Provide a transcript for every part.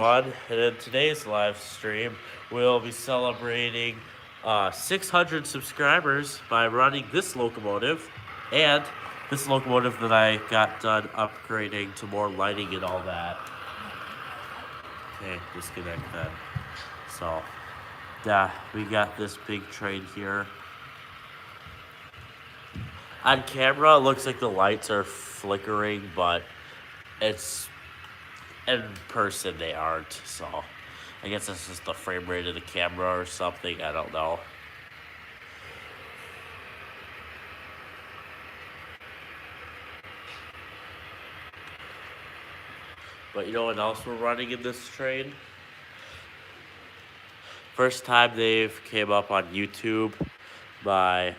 And in today's live stream, we'll be celebrating 600 subscribers by running this locomotive and this locomotive that I got done upgrading to more lighting and all that. Okay, disconnect that. So, yeah, we got this big train here. On camera, it looks like the lights are flickering, but it's in person they aren't, so I guess that's just the frame rate of the camera or something. I don't know. But you know what else we're running in this train? First time they've came up on YouTube by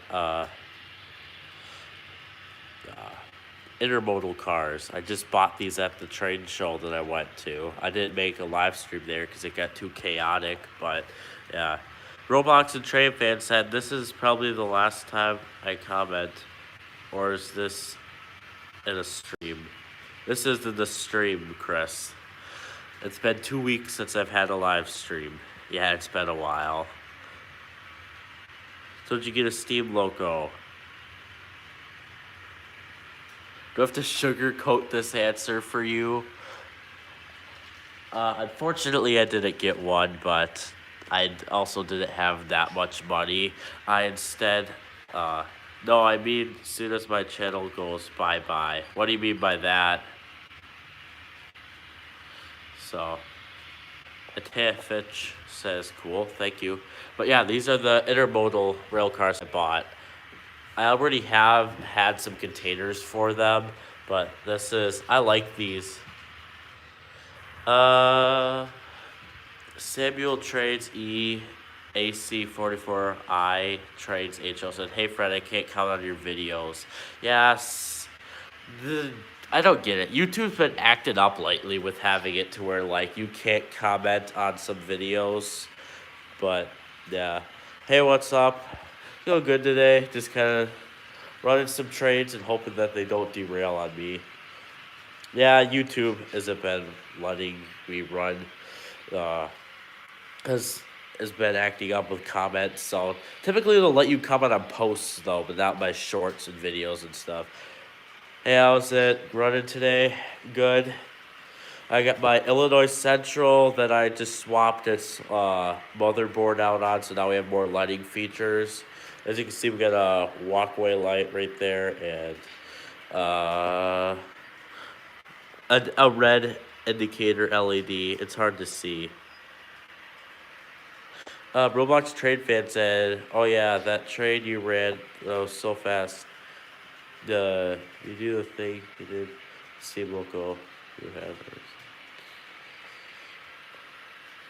intermodal cars. I just bought these at the train show that I went to. I didn't make a live stream there because it got too chaotic, but yeah. Roblox and Train Fan said this is probably the last time I comment, or is this in a stream? This is in the stream, Chris. It's been 2 weeks since I've had a live stream. Yeah, it's been a while. So did you get a Steam Loco? Do I have to sugarcoat this answer for you? Unfortunately, I didn't get one, but I also didn't have that much money. I instead, no, I mean, as soon as my channel goes bye-bye. What do you mean by that? So, Fitch says, cool, thank you. But yeah, these are the intermodal rail cars I bought. I already have had some containers for them, but I like these. Samuel Trades AC44I Trades HO said, hey Fred, I can't count on your videos. Yes, I don't get it. YouTube's been acting up lately with having it to where, like, you can't comment on some videos. But, yeah. Hey, what's up? Feel good today. Just kind of running some trades and hoping that they don't derail on me. Yeah, YouTube hasn't been letting me run. Has been acting up with comments. So, typically they'll let you comment on posts, though, but not my shorts and videos and stuff. Hey, how's it running today? Good. I got my Illinois Central that I just swapped its motherboard out on, so now we have more lighting features. As you can see, we got a walkway light right there and a red indicator LED. It's hard to see. Roblox Trade Fan said, oh yeah, that trade you ran so fast. You do the thing you did. Steam Local. You have it.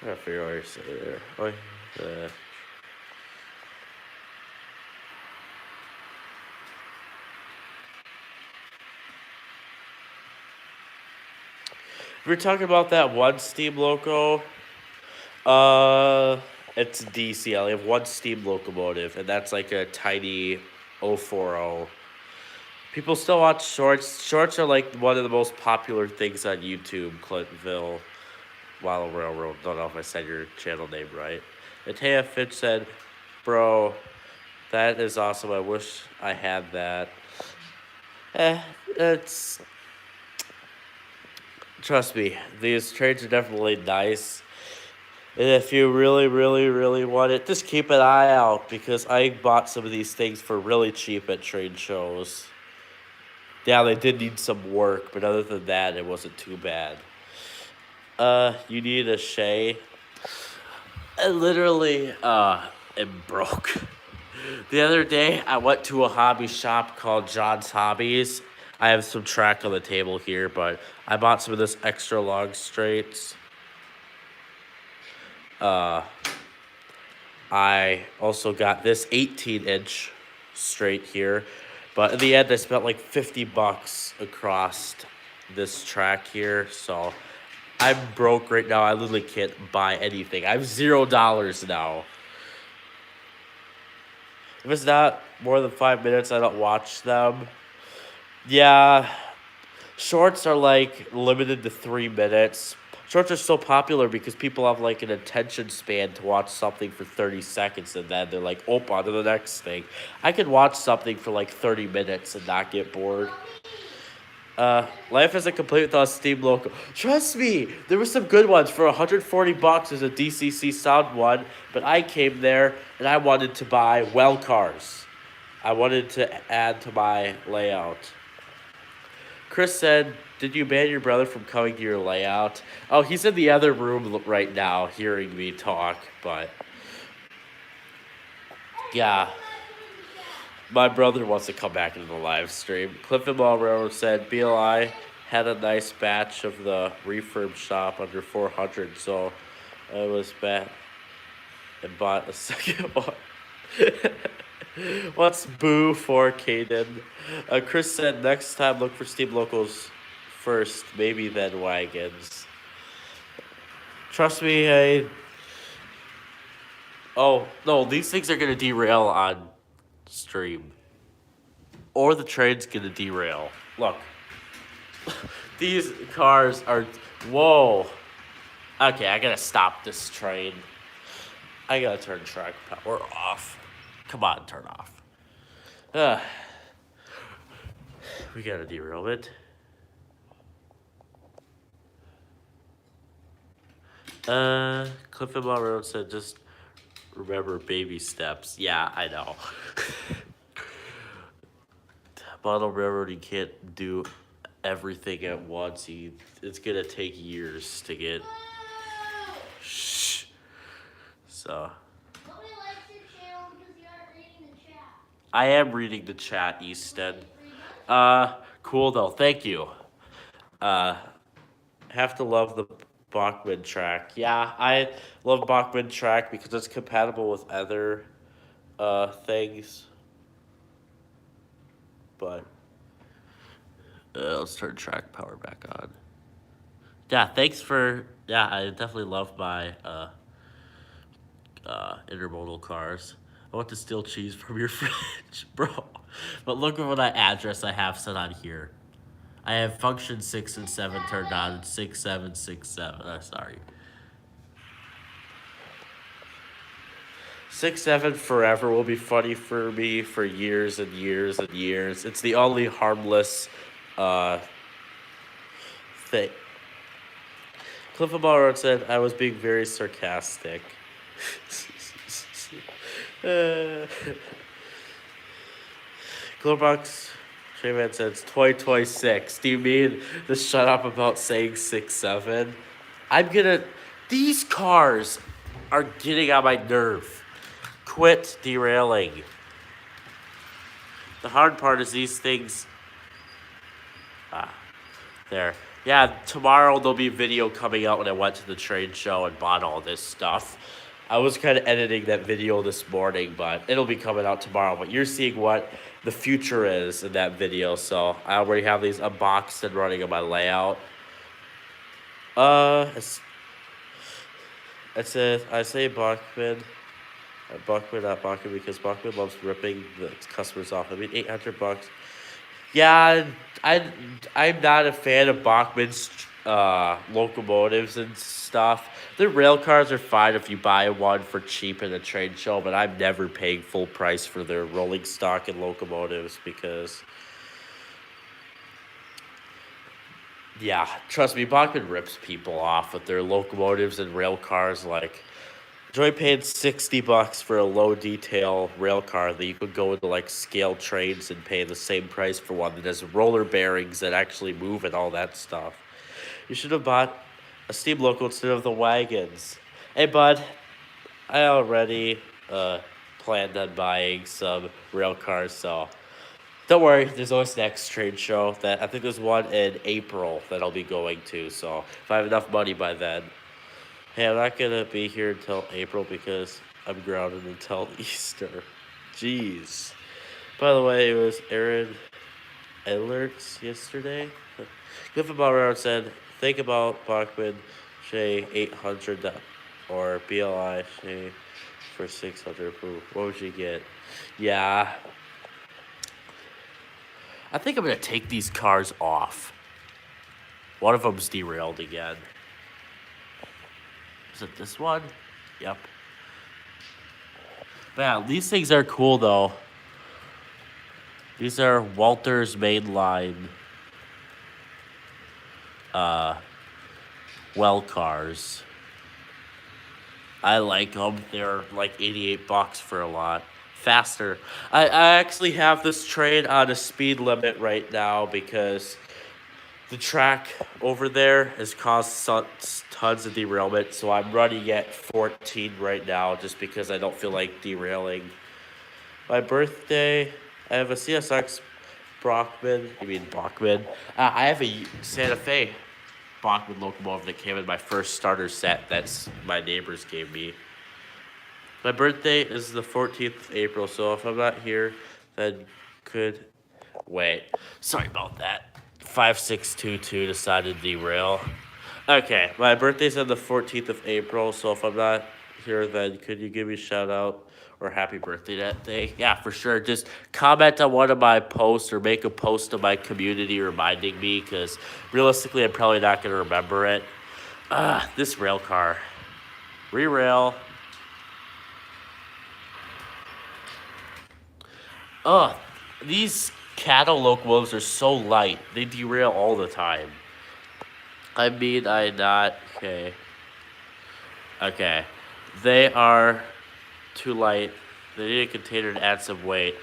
I gotta figure out what you're saying there. Oh, we were talking about that one Steam Loco. It's DC. I only have one Steam locomotive, and that's like a tiny 040. People still watch shorts. Shorts are like one of the most popular things on YouTube. Clintonville, Wild Railroad. Don't know if I said your channel name right. And Taya Fitch said, "Bro, that is awesome. I wish I had that." It's trust me. These trades are definitely nice. And if you really, really, really want it, just keep an eye out because I bought some of these things for really cheap at trade shows. Yeah, they did need some work, but other than that, it wasn't too bad. You need a Shay. I literally, am broke. The other day, I went to a hobby shop called John's Hobbies. I have some track on the table here, but I bought some of this extra long straights. I also got this 18-inch straight here. But in the end, I spent like $50 across this track here. So I'm broke right now. I literally can't buy anything. I have $0 now. If it's not more than 5 minutes, I don't watch them. Yeah, shorts are like limited to 3 minutes. Shorts are so popular because people have like an attention span to watch something for 30 seconds and then they're like, oh, on to the next thing. I could watch something for like 30 minutes and not get bored. Life isn't complete without Steam Loco. Trust me, there were some good ones for $140 as a DCC sound one, but I came there and I wanted to buy well cars. I wanted to add to my layout. Chris said, did you ban your brother from coming to your layout? Oh, he's in the other room right now hearing me talk, but yeah. My brother wants to come back into the live stream. Cliff and Mall Railroad said, BLI had a nice batch of the refurb shop under 400, so I was back and bought a second one. What's boo for Caden? Chris said, next time look for Steam Locals first, maybe then wagons. Trust me, oh, no, these things are going to derail on stream. Or the train's going to derail. Look. These cars are... Whoa. Okay, I got to stop this train. I got to turn track power off. Come on, turn off. We got to derail it. Cliff and Mall Road said, just remember baby steps. Yeah, I know. Model Railroad, you can't do everything at once. It's gonna take years to get. Shh. So. Nobody likes your channel because you aren't reading the chat. I am reading the chat, Easton. Cool though. Thank you. Have to love the Bachman track. Yeah, I love Bachman track because it's compatible with other things. But let's turn track power back on. Yeah, thanks for... Yeah, I definitely love my intermodal cars. I want to steal cheese from your fridge, bro. But look at what address I have set on here. I have function 6 and 7 turned on. 6767. I'm sorry. 6-7 forever will be funny for me for years and years and years. It's the only harmless thing. Cliff of Road said I was being very sarcastic. Glowbox Trayman says 2026. Do you mean to shut up about saying 6-7? I'm gonna... These cars are getting on my nerve. Quit derailing. The hard part is these things... there. Yeah, tomorrow there'll be a video coming out when I went to the trade show and bought all this stuff. I was kind of editing that video this morning, but it'll be coming out tomorrow. But you're seeing what the future is in that video, so I already have these unboxed and running on my layout. I say Bachman... Bachman, not Bachman, because Bachman loves ripping the customers off. I mean, $800. Yeah, I'm not a fan of Bachman's locomotives and stuff. The rail cars are fine if you buy one for cheap in a trade show, but I'm never paying full price for their rolling stock and locomotives because... Yeah, trust me, Bachman rips people off with their locomotives and rail cars like... Enjoy paying $60 for a low detail rail car that you could go into like scale trades and pay the same price for one that has roller bearings that actually move and all that stuff. You should have bought a steam loco instead of the wagons. Hey bud, I already planned on buying some rail cars, so don't worry, there's always next trade show that I think there's one in April that I'll be going to, so if I have enough money by then. Hey, I'm not gonna be here until April because I'm grounded until Easter. Jeez. By the way, it was Aaron Alerts yesterday. Cliff Road said, think about Bachman Shay 800 or BLI Shay for 600. What would you get? Yeah. I think I'm gonna take these cars off. One of them's derailed again. Is it this one? Yep. Man, these things are cool though. These are Walter's mainline well cars. I like them. They're like $88 for a lot. Faster. I actually have this train on a speed limit right now because the track over there has caused tons of derailment. So I'm running at 14 right now just because I don't feel like derailing. My birthday, I have a CSX Brockman. You mean Bachman? I have a Santa Fe Bachman locomotive that came in my first starter set that's my neighbors gave me. My birthday is the 14th of April, so if I'm not here, then could wait. Sorry about that. 5622 decided to derail. Okay, my birthday's on the 14th of April, so if I'm not here, then could you give me a shout out or happy birthday that day? Yeah, for sure. Just comment on one of my posts or make a post to my community reminding me, because realistically, I'm probably not going to remember it. This rail car. Re-rail. These cattle locomotives are so light. They derail all the time. I mean, okay. Okay. They are too light. They need a container to add some weight.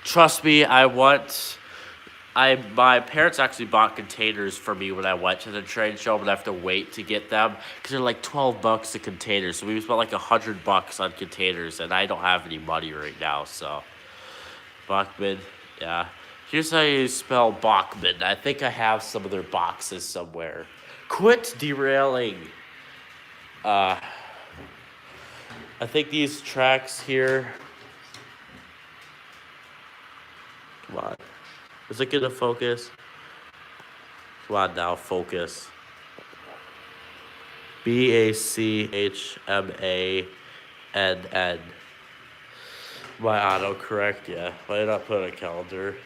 Trust me, my parents actually bought containers for me when I went to the trade show, but I have to wait to get them because they're like $12 a container. So we spent like $100 on containers, and I don't have any money right now. So Bachman, yeah. Here's how you spell Bachman. I think I have some of their boxes somewhere. Quit derailing. I think these tracks here. Come on. Is it gonna focus? Come on now, focus. BACHMANN. My autocorrect, yeah. Why not put a calendar?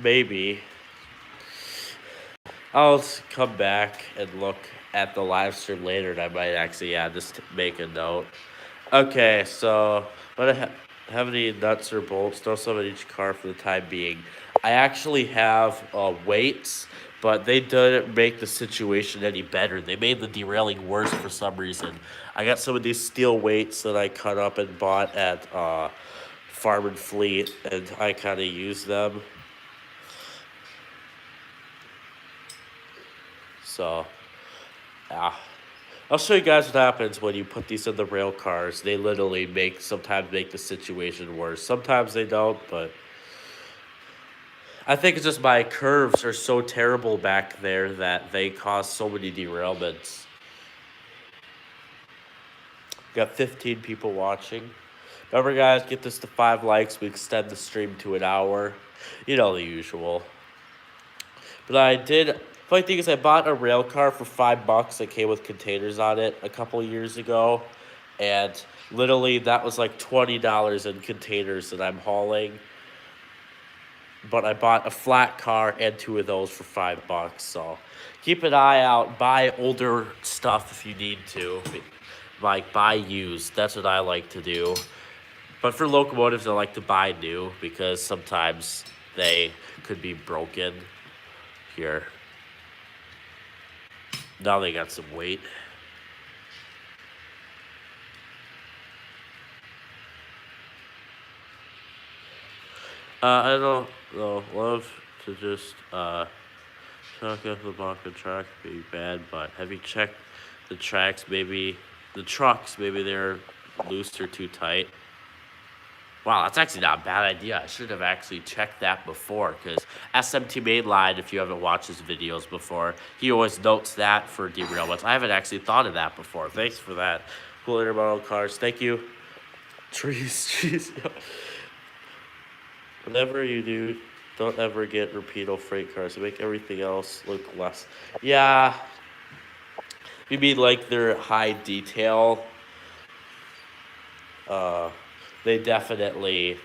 Maybe. I'll come back and look at the live stream later, and I might actually, just make a note. Okay, so I don't have any nuts or bolts. Don't sum in each car for the time being. I actually have weights, but they didn't make the situation any better. They made the derailing worse for some reason. I got some of these steel weights that I cut up and bought at Farm and Fleet, and I kind of use them. So, yeah. I'll show you guys what happens when you put these in the rail cars. They literally sometimes make the situation worse. Sometimes they don't, but I think it's just my curves are so terrible back there that they cause so many derailments. Got 15 people watching. Remember, guys, get this to 5 likes. We extend the stream to an hour. You know the usual. But funny thing is, I bought a rail car for $5 that came with containers on it a couple of years ago. And literally, that was like $20 in containers that I'm hauling. But I bought a flat car and 2 of those for $5. So keep an eye out. Buy older stuff if you need to. Like, buy used. That's what I like to do. But for locomotives, I like to buy new because sometimes they could be broken. Here. Now they got some weight. I don't know. Love to just chalk up the block of track be bad, but have you checked the tracks? Maybe the trucks, maybe they're loose or too tight. Wow, that's actually not a bad idea. I should have actually checked that before, because SMT Mainline, if you haven't watched his videos before, he always notes that for derailments. I haven't actually thought of that before. Thanks for that. Cool intermodal cars. Thank you. Trees. Whatever you do, don't ever get repeatable freight cars. Make everything else look less. Yeah. You mean like their high detail? They definitely,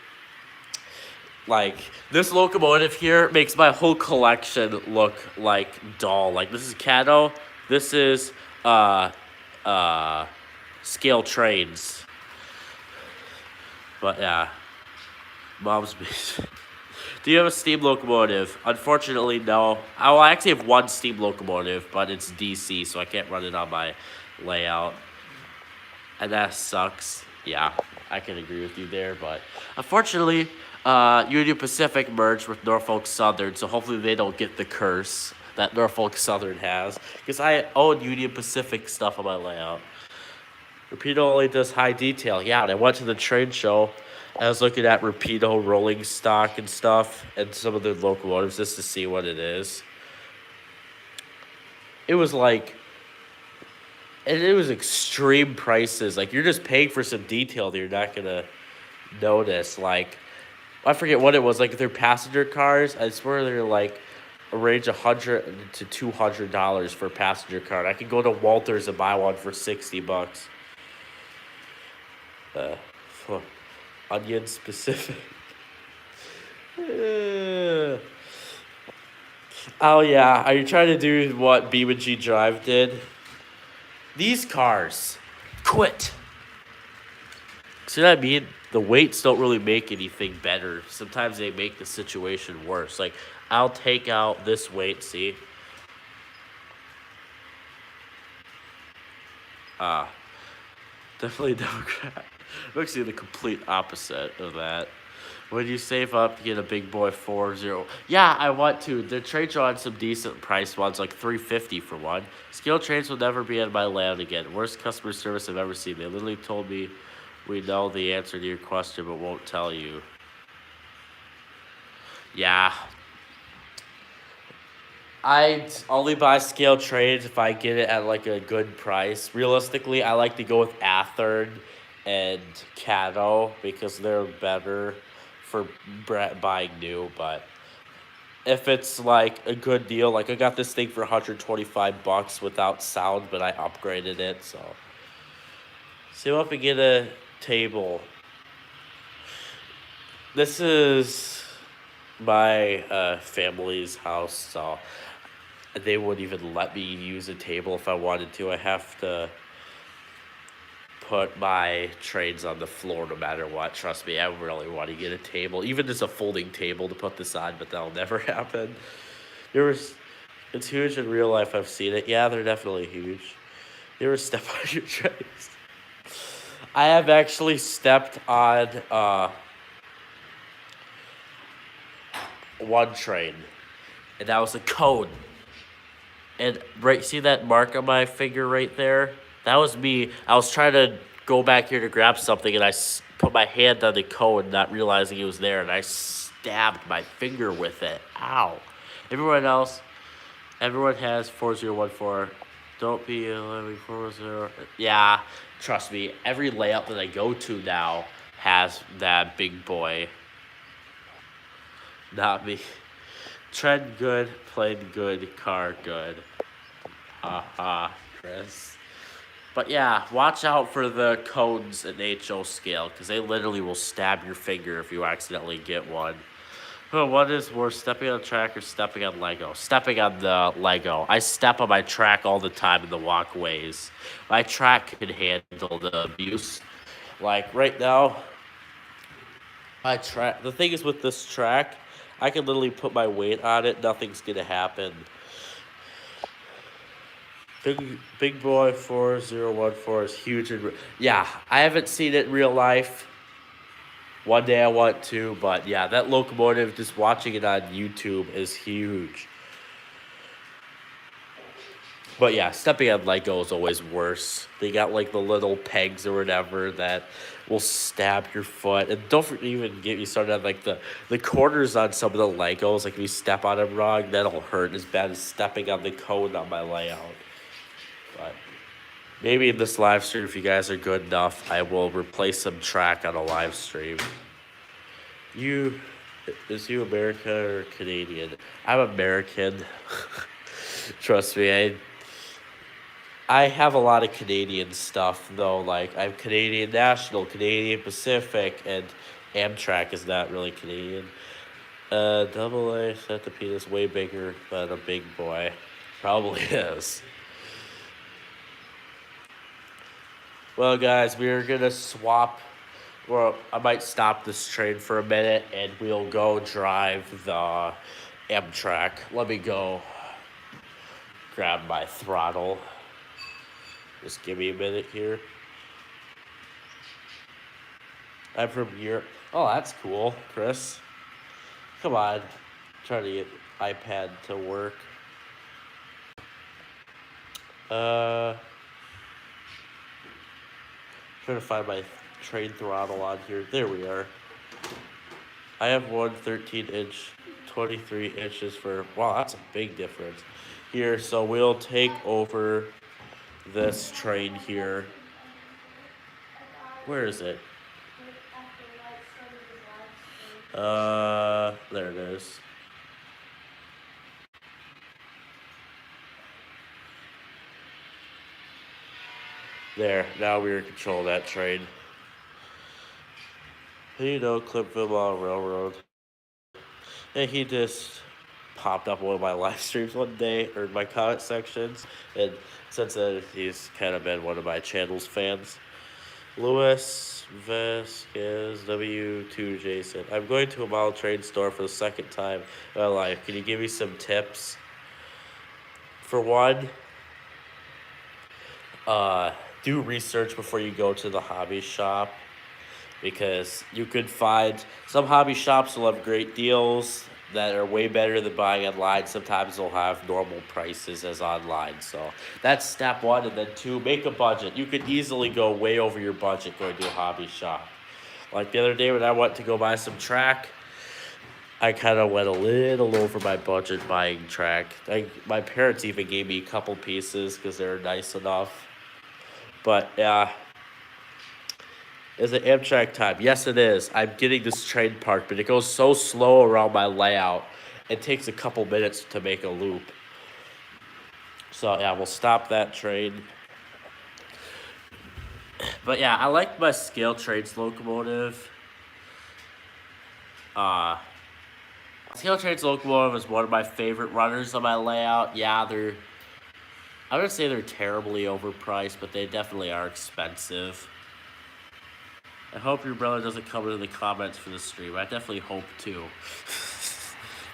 like, this locomotive here makes my whole collection look like dull. Like, this is Cato. This is uh scale trains. But yeah, mom's base. Do you have a steam locomotive? Unfortunately, no. I actually have one steam locomotive, but it's DC, so I can't run it on my layout. And that sucks. Yeah, I can agree with you there, but unfortunately, Union Pacific merged with Norfolk Southern, so hopefully they don't get the curse that Norfolk Southern has. Because I own Union Pacific stuff on my layout. Rapido only does high detail. Yeah, and I went to the trade show. I was looking at Rapido rolling stock and stuff, and some of the locomotives just to see what it is. It was like, and it was extreme prices. Like you're just paying for some detail that you're not gonna notice. Like I forget what it was. Like their passenger cars, I swear they're like a range of $100 to $200 for a passenger car. I could go to Walters and buy one for $60. Uh, for onion specific. Oh yeah, are you trying to do what B and G Drive did? These cars, quit. See what I mean? The weights don't really make anything better. Sometimes they make the situation worse. Like I'll take out this weight. See? Ah, definitely Democrat. I'm actually the complete opposite of that. When you save up to get a big boy 4.0, yeah, I want to. The trade show on some decent price ones, like $350 for one. Scale trains will never be on my land again. Worst customer service I've ever seen. They literally told me, "We know the answer to your question, but won't tell you." Yeah, I only buy scale trades if I get it at like a good price. Realistically, I like to go with Athern and Cato because they're better for buying new. But if it's like a good deal, like I got this thing for $125 without sound, but I upgraded it. So see if I can get a table. This is my family's house, so they wouldn't even let me use a table if I wanted to. I have to put my trains on the floor no matter what. Trust me, I really want to get a table, even just a folding table to put this on, but that'll never happen. It's huge in real life. I've seen it. Yeah, they're definitely huge. You ever step on your trains? I have actually stepped on one train, and that was a cone. And right, see that mark on my finger right there? That was me. I was trying to go back here to grab something, and I put my hand on the cone, not realizing it was there, and I stabbed my finger with it. Ow! Everyone has 4014. Don't be 1140. Yeah, trust me. Every layout that I go to now has that big boy. Not me. Tread good, played good, car good. Haha, Chris. But yeah, watch out for the cones in HO scale, because they literally will stab your finger if you accidentally get one. Oh, what is worse, stepping on a track or stepping on Lego? Stepping on the Lego. I step on my track all the time in the walkways. My track can handle the abuse. Like right now, the thing is with this track, I can literally put my weight on it. Nothing's gonna happen. Big boy 4014 is huge. Yeah, I haven't seen it in real life. One day I want to, but yeah, that locomotive, just watching it on YouTube is huge. But yeah, stepping on Lego is always worse. They got like the little pegs or whatever that will stab your foot. And don't even get me started on like the corners on some of the Legos. Like if you step on them wrong, that'll hurt as bad as stepping on the cone on my layout. But maybe in this live stream, if you guys are good enough, I will replace some track on a live stream. Is you American or Canadian? I'm American. Trust me, I have a lot of Canadian stuff though. Like I'm Canadian National, Canadian Pacific, and Amtrak is not really Canadian. Double A centipede is way bigger than a big boy. Probably is. Well, guys, we're gonna swap. Well, I might stop this train for a minute, and we'll go drive the Amtrak. Let me go grab my throttle. Just give me a minute here. I'm from Europe. Oh, that's cool, Chris. Come on. Trying to get iPad to work. Uh, Trying to find my train throttle on here. There we are. I have one 13-inch, 23 inches for. Wow, that's a big difference. Here, so we'll take over this train here. Where is it? There it is. There, now we're in control of that train. You know, Clipville Railroad. And he just popped up on one of my live streams one day, or in my comment sections. And since then, he's kind of been one of my channel's fans. Louis Vasquez, W2 Jason. I'm going to a model train store for the second time in my life. Can you give me some tips? For one, do research before you go to the hobby shop, because you could find some hobby shops will have great deals that are way better than buying online. Sometimes they'll have normal prices as online. So that's step one. And then two, make a budget. You could easily go way over your budget going to a hobby shop. Like the other day when I went to go buy some track, I kind of went a little over my budget buying track. My parents even gave me a couple pieces because they were nice enough. But yeah, is it Amtrak time? Yes, it is. I'm getting this train parked, but it goes so slow around my layout. It takes a couple minutes to make a loop. So yeah, we'll stop that train. But yeah, I like my scale trains locomotive. Scale trains locomotive is one of my favorite runners on my layout. Yeah, I wouldn't say they're terribly overpriced, but they definitely are expensive. I hope your brother doesn't come into the comments for the stream. I definitely hope too.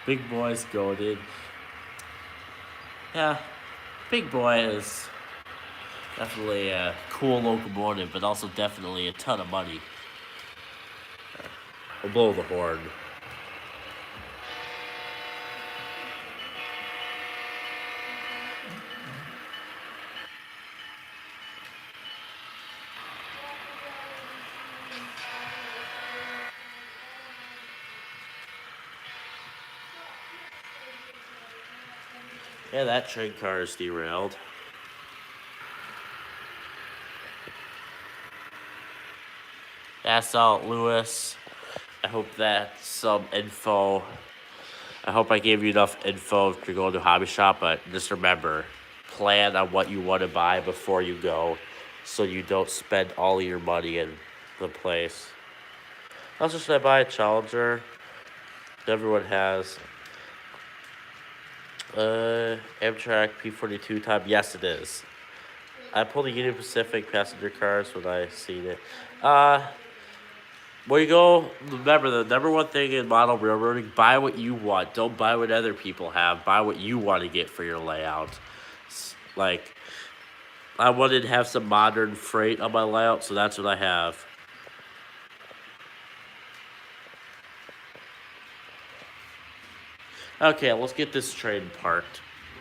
Big Boy's goated. Yeah, Big Boy is definitely a cool locomotive, but also definitely a ton of money. I'll blow the horn. Yeah, that train car is derailed. That's all, Lewis. I hope that's some info. I hope I gave you enough info to go to a hobby shop, but just remember, plan on what you want to buy before you go so you don't spend all of your money in the place. Also, should I buy a Challenger? Everyone has. Amtrak P42 time. Yes, it is. I pulled the Union Pacific passenger cars when I seen it. Where you go, remember the number one thing in model railroading, buy what you want. Don't buy what other people have. Buy what you want to get for your layout. Like, I wanted to have some modern freight on my layout, so that's what I have. Okay, let's get this train parked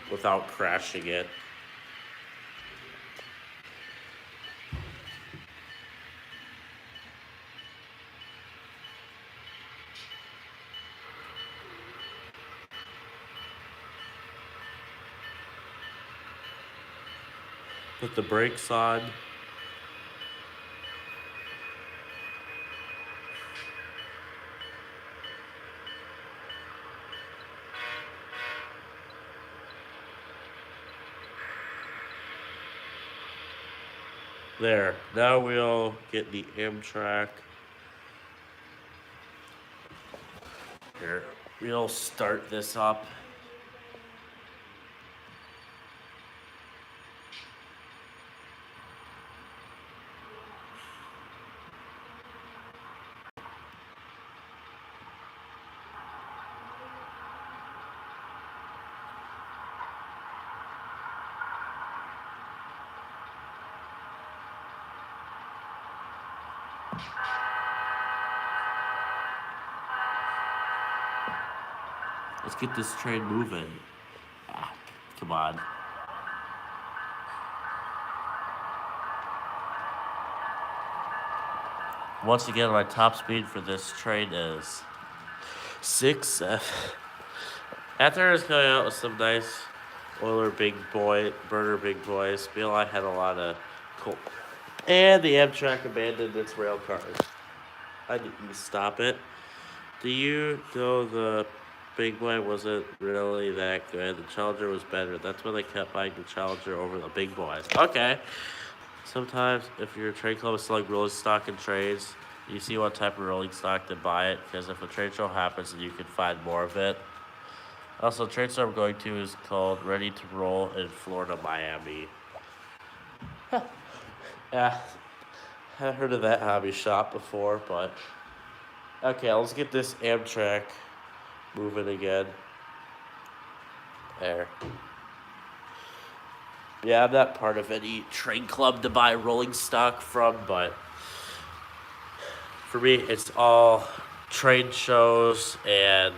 without crashing it. Put the brakes on. There. Now we'll get the Amtrak. Here. We'll start this up. Let's get this train moving. Ah, come on. Once again, my top speed for this train is 6. After I was coming out with some nice Oiler big boy, burner big boys, I had a lot of cool. And the Amtrak abandoned its rail cars. I didn't stop it. Do you know the big boy wasn't really that good? The Challenger was better. That's why they kept buying the Challenger over the big boys. Okay. Sometimes, if your trade club is selling rolling stock and trades, you see what type of rolling stock to buy it, because if a trade show happens, then you can find more of it. Also, trade store I'm going to is called Ready to Roll in Florida, Miami. Yeah, I've heard of that hobby shop before, but okay, let's get this Amtrak moving again. There. Yeah, I'm not part of any train club to buy rolling stock from, but for me, it's all trade shows and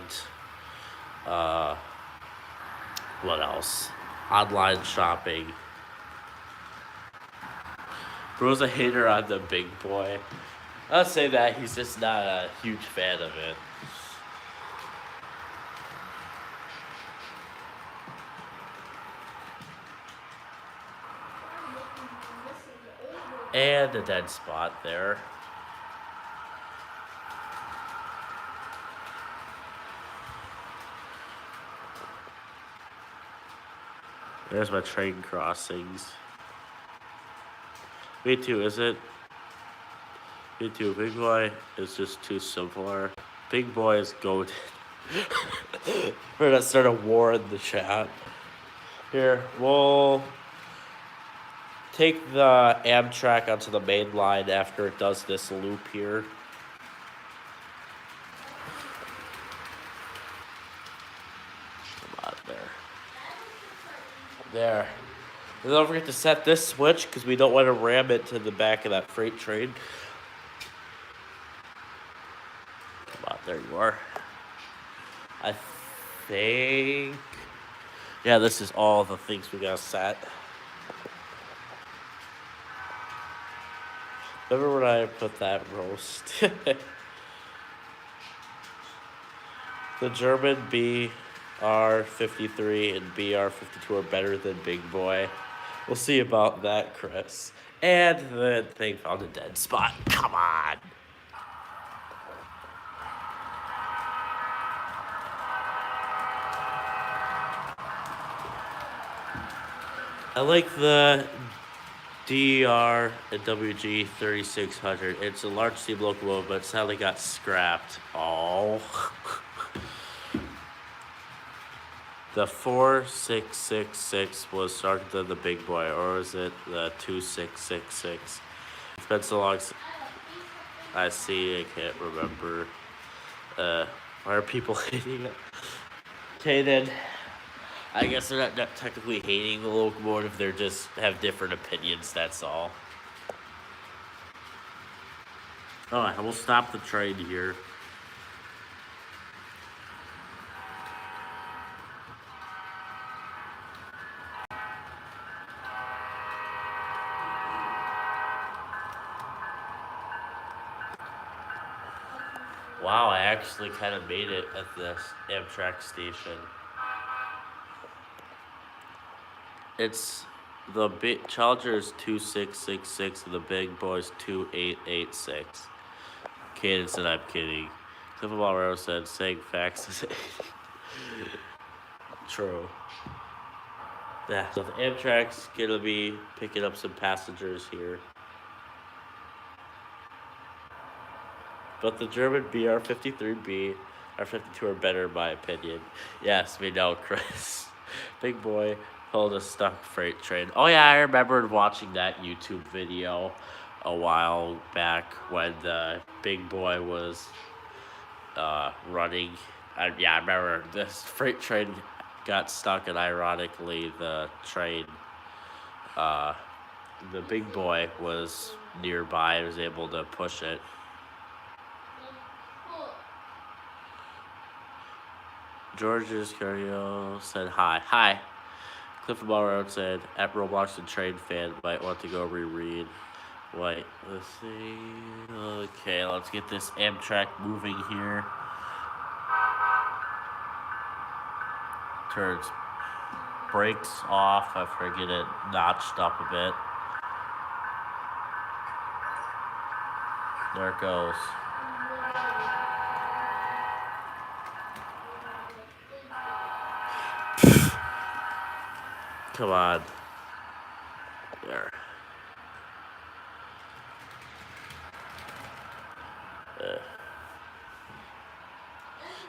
what else? Online shopping. Bro's a hater on the big boy. I'll say that he's just not a huge fan of it. And a dead spot there. There's my train crossings. Me too, is it? Me too. Big boy is just too simpler. Big boy is goated. We're gonna start a war in the chat. Here, we'll take the Amtrak onto the main line after it does this loop here. Come on, there. There. And don't forget to set this switch because we don't want to ram it to the back of that freight train. Come on, there you are. I think... Yeah, this is all the things we gotta set. Remember when I put that roast? The German BR53 and BR52 are better than Big Boy. We'll see about that, Chris. And the thing found a dead spot. Come on. I like the DR and WG 3600. It's a large steam locomotive, but sadly got scrapped. Oh. The 4666 was started than the big boy, or was it the 2666? It's been so long. I see. I can't remember. Why are people hating it? Okay, then. I guess they're not technically hating the locomotive. They're just have different opinions. That's all. All right, we'll stop the train here. Wow, I actually kind of made it at this Amtrak station. It's the big Challenger is 2666 and the big boy's 2886. Caden said I'm kidding. Clifford Railroad said saying facts is true. Yeah, so the Amtrak's gonna be picking up some passengers here. But the German BR53B, R52 are better in my opinion. Yes, we know, Chris. Big boy pulled a stuck freight train. Oh yeah, I remembered watching that YouTube video a while back when the big boy was running. Yeah, I remember this freight train got stuck, and ironically, the big boy was nearby and was able to push it. George's Curio said hi. Hi. Cliff Road said, at Roblox and Train fan might want to go reread. Wait, let's see. Okay, let's get this Amtrak moving here. Turns brakes off after I get it notched up a bit. There it goes. Come on. There.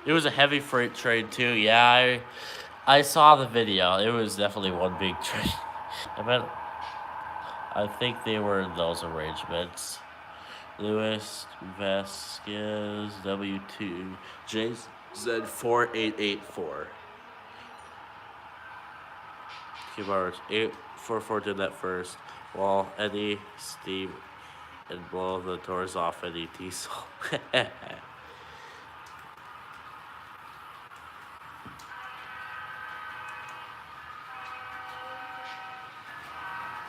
It was a heavy freight train too. Yeah, I saw the video. It was definitely one big train. I think they were in those arrangements. Louis Vasquez W2 JZ4884. Keyboards 844 did that first. While Eddie, Steve, and blow the doors off Eddie Diesel. Yes.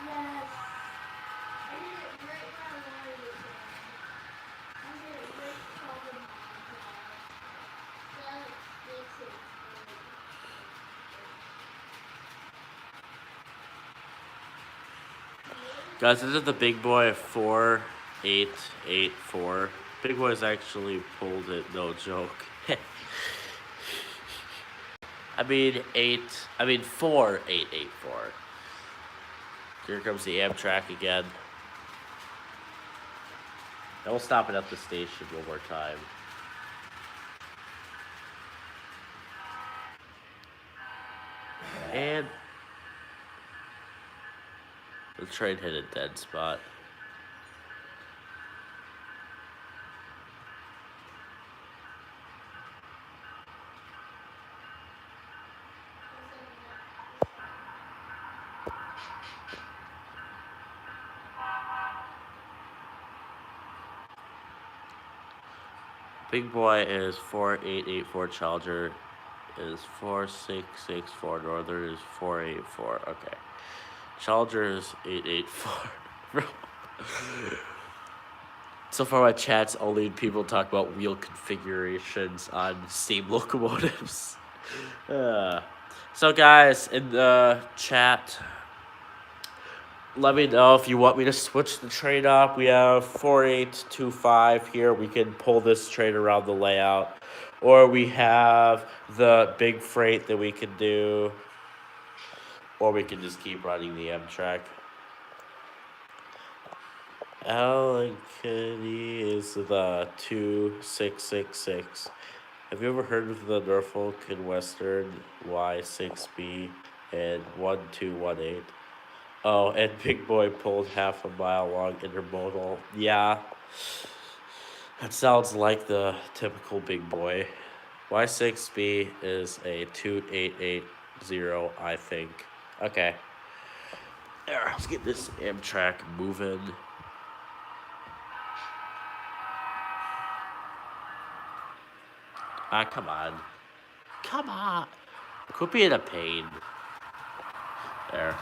I did it right where I wanted it to. I did it right called the That makes it Guys, this is the big boy 4884. Big boy's actually pulled it, no joke. I mean 4884. Here comes the Amtrak again. And we'll stop it at the station one more time. And the train hit a dead spot. Big boy is 4884. Challenger is 4664. Northern is 484. Okay. Challenger is 884. So far, my chat's only people talk about wheel configurations on steam locomotives. So, guys, in the chat, let me know if you want me to switch the train up. We have 4825 here. We can pull this train around the layout. Or we have the big freight that we can do. Or we can just keep running the Amtrak. Alan Kennedy is the 2666. Have you ever heard of the Norfolk and Western Y6B and 1218? Oh, and Big Boy pulled half a mile long intermodal. Yeah, that sounds like the typical Big Boy. Y6B is a 2880, I think. Okay. There, let's get this Amtrak moving. Come on. Come on. Quit being a pain. There.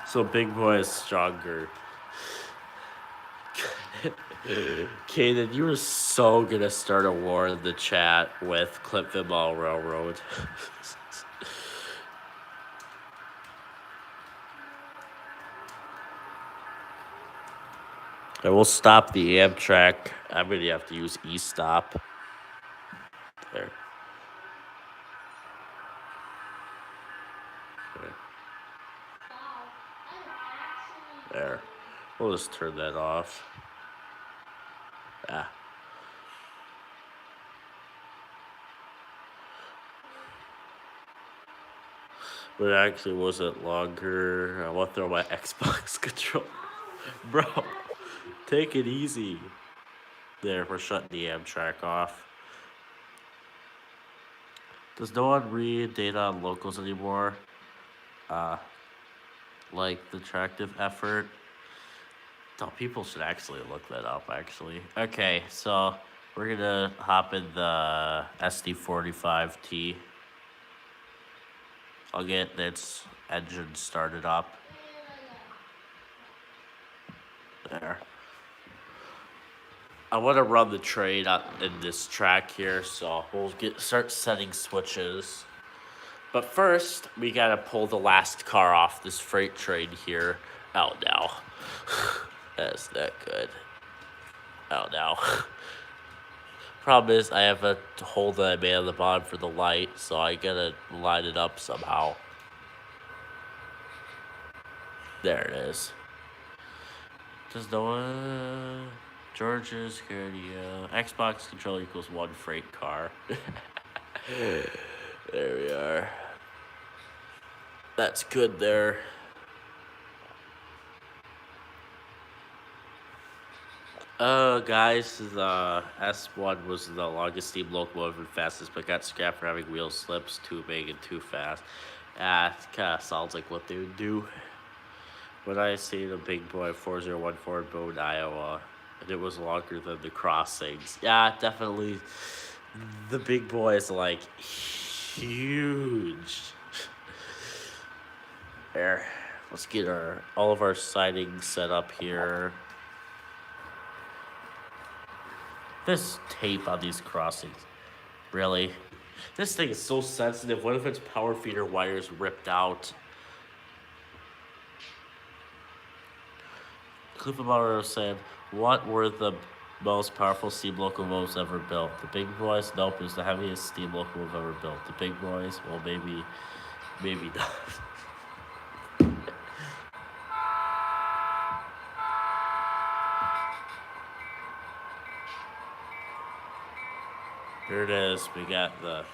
So Big Boy is stronger. Kaden, you were so gonna start a war in the chat with Clipfin Mall Railroad. I will stop the Amtrak. I'm gonna have to use E-stop. There. There. We'll just turn that off. Ah. But it actually wasn't longer. I want to throw my Xbox controller. Bro, take it easy. There, we're shutting the Amtrak off. Does no one read data on locals anymore? Like the tractive effort. Oh, people should actually look that up, actually. Okay, so we're gonna hop in the SD45T. I'll get its engine started up. There. I want to run the train in this track here, so we'll start setting switches. But first, we gotta pull the last car off this freight train here. Oh no. That's not good. Oh no. Problem is, I have a hole that I made on the bottom for the light, so I gotta line it up somehow. There it is. Does no one... Georgia security, Xbox control equals one freight car. There we are. That's good there. Guys, the S1 was the longest steam locomotive and fastest, but got scrapped for having wheel slips, too big and too fast. It kind of sounds like what they would do. When I see the big boy 4014 in Boone, Iowa, and it was longer than the crossings. Yeah, definitely. The big boy is like huge. There. Let's get all of our sidings set up here. This tape on these crossings, really? This thing is so sensitive. What if its power feeder wires ripped out? Clifford said, "What were the most powerful steam locomotives ever built? The big boys? Nope, it was the heaviest steam locomotive ever built. The big boys? Well, maybe not." Here it is. We got the...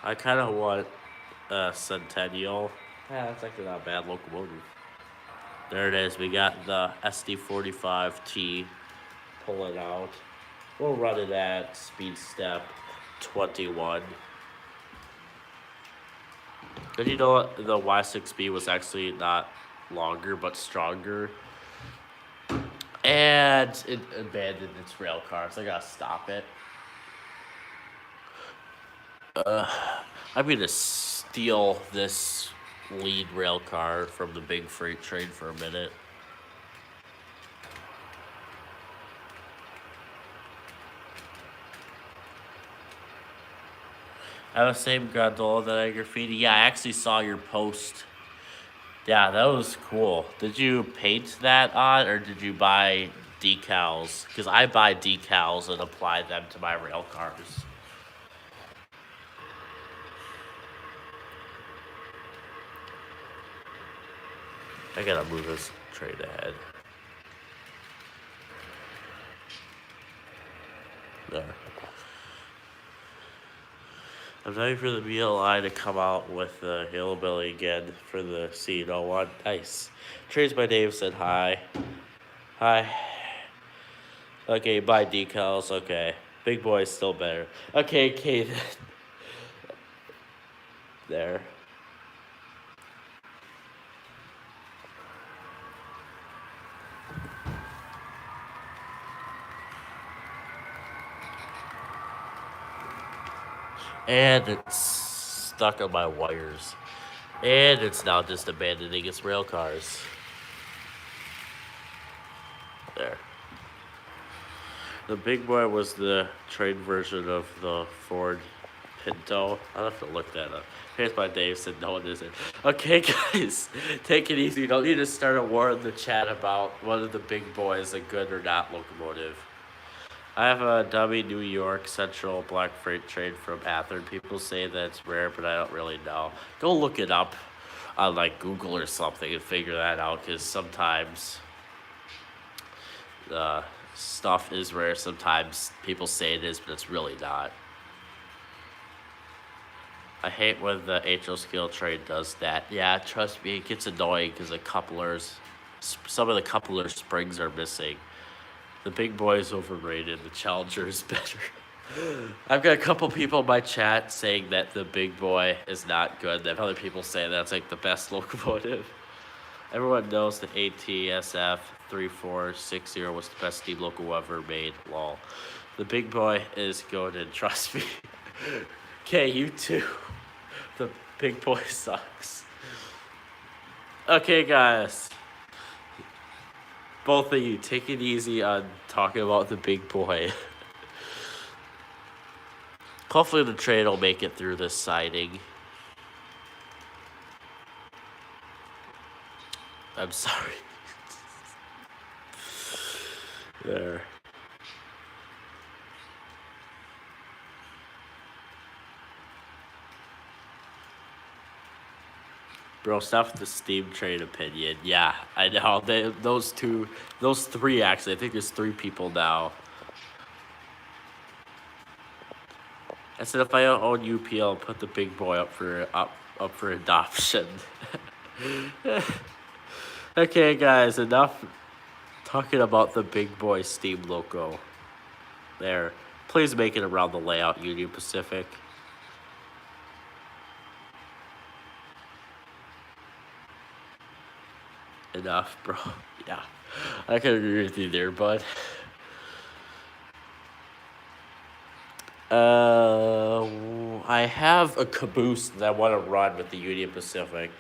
I kind of want a Centennial. Yeah, that's actually not a bad locomotive. There it is. We got the SD45T. Pull it out. We'll run it at speed step 21. Did you know what? The Y6B was actually not longer but stronger? And it abandoned its rail cars. I gotta stop it. I'm gonna steal this lead rail car from the big freight train for a minute. I have the same gondola that I graffiti. Yeah, I actually saw your post. Yeah, that was cool. Did you paint that on, or did you buy decals? Because I buy decals and apply them to my rail cars. I gotta move this train ahead. There. I'm waiting for the BLI to come out with the hillbilly again for the C01. Nice. Trace by Dave said hi. Hi. Okay, buy decals. Okay. Big boy's still better. Okay, there. And it's stuck on my wires. And it's now just abandoning its rail cars. There. The big boy was the train version of the Ford Pinto. I'll have to look that up. Here's my Dave said no, it isn't. Okay, guys, take it easy. You don't need to start a war in the chat about whether the big boy is a good or not locomotive. I have a dummy New York Central Black Freight train from Athens. People say that it's rare, but I don't really know. Go look it up on like Google or something and figure that out, because sometimes the stuff is rare. Sometimes people say it is, but it's really not. I hate when the HO scale train does that. Yeah, trust me, it gets annoying because some of the coupler springs are missing. The big boy is overrated. The Challenger is better. I've got a couple people in my chat saying that the big boy is not good. Then other people say that's like the best locomotive. Everyone knows the ATSF 3460 was the best steam loco ever made. Lol. The big boy is goated, trust me. Okay, you too. The big boy sucks. Okay, guys. Both of you, take it easy on talking about the big boy. Hopefully the train will make it through this siding. I'm sorry. There. Bro, stop with the steam train opinion. Yeah, I know. Those three actually. I think there's 3 people now. I said if I own UPL, put the big boy up for adoption. Okay, guys, enough talking about the big boy steam loco. There, please make it around the layout, Union Pacific. Enough, bro. Yeah, I can agree with you there, bud. I have a caboose that I want to run with the Union Pacific.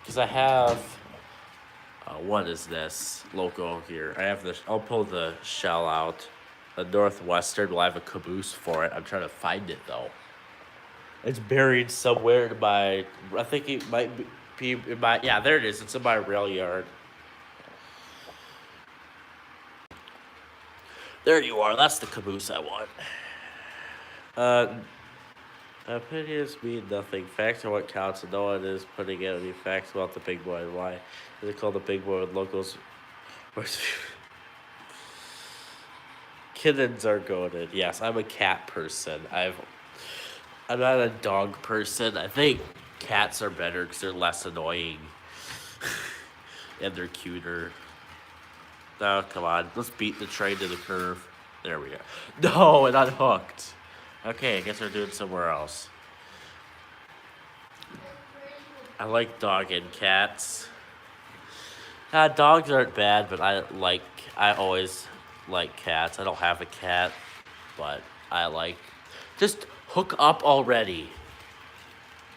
Because I have, what is this loco here? I'll pull the shell out. The Northwestern will have a caboose for it. I'm trying to find it though. It's buried somewhere in my, I think it might be in my, yeah, there it is. It's in my rail yard. There you are. That's the caboose I want. Opinions mean nothing. Facts are what counts, and no one is putting out any facts about the big boy and why. Is it called the big boy with locals? Kittens are goated. Yes, I'm a cat person. I'm not a dog person. I think cats are better because they're less annoying. And they're cuter. Oh, come on. Let's beat the train to the curve. There we go. No, it unhooked. Okay, I guess we're doing somewhere else. I like dog and cats. Dogs aren't bad, but I always like cats. I don't have a cat, but I like, just hook up already.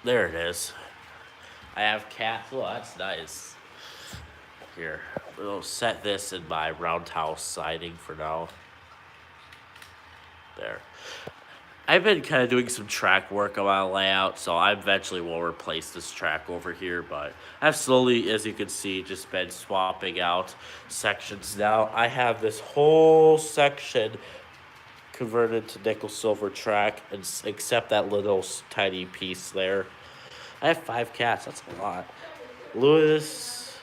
There it is. I have cats. Oh, that's nice. Here, we'll set this in my roundhouse siding for now. There. I've been kind of doing some track work on my layout, so I eventually will replace this track over here, but I've slowly, as you can see, just been swapping out sections now. I have this whole section converted to nickel silver track, and except that little tiny piece there. I have 5 cats, that's a lot. Lewis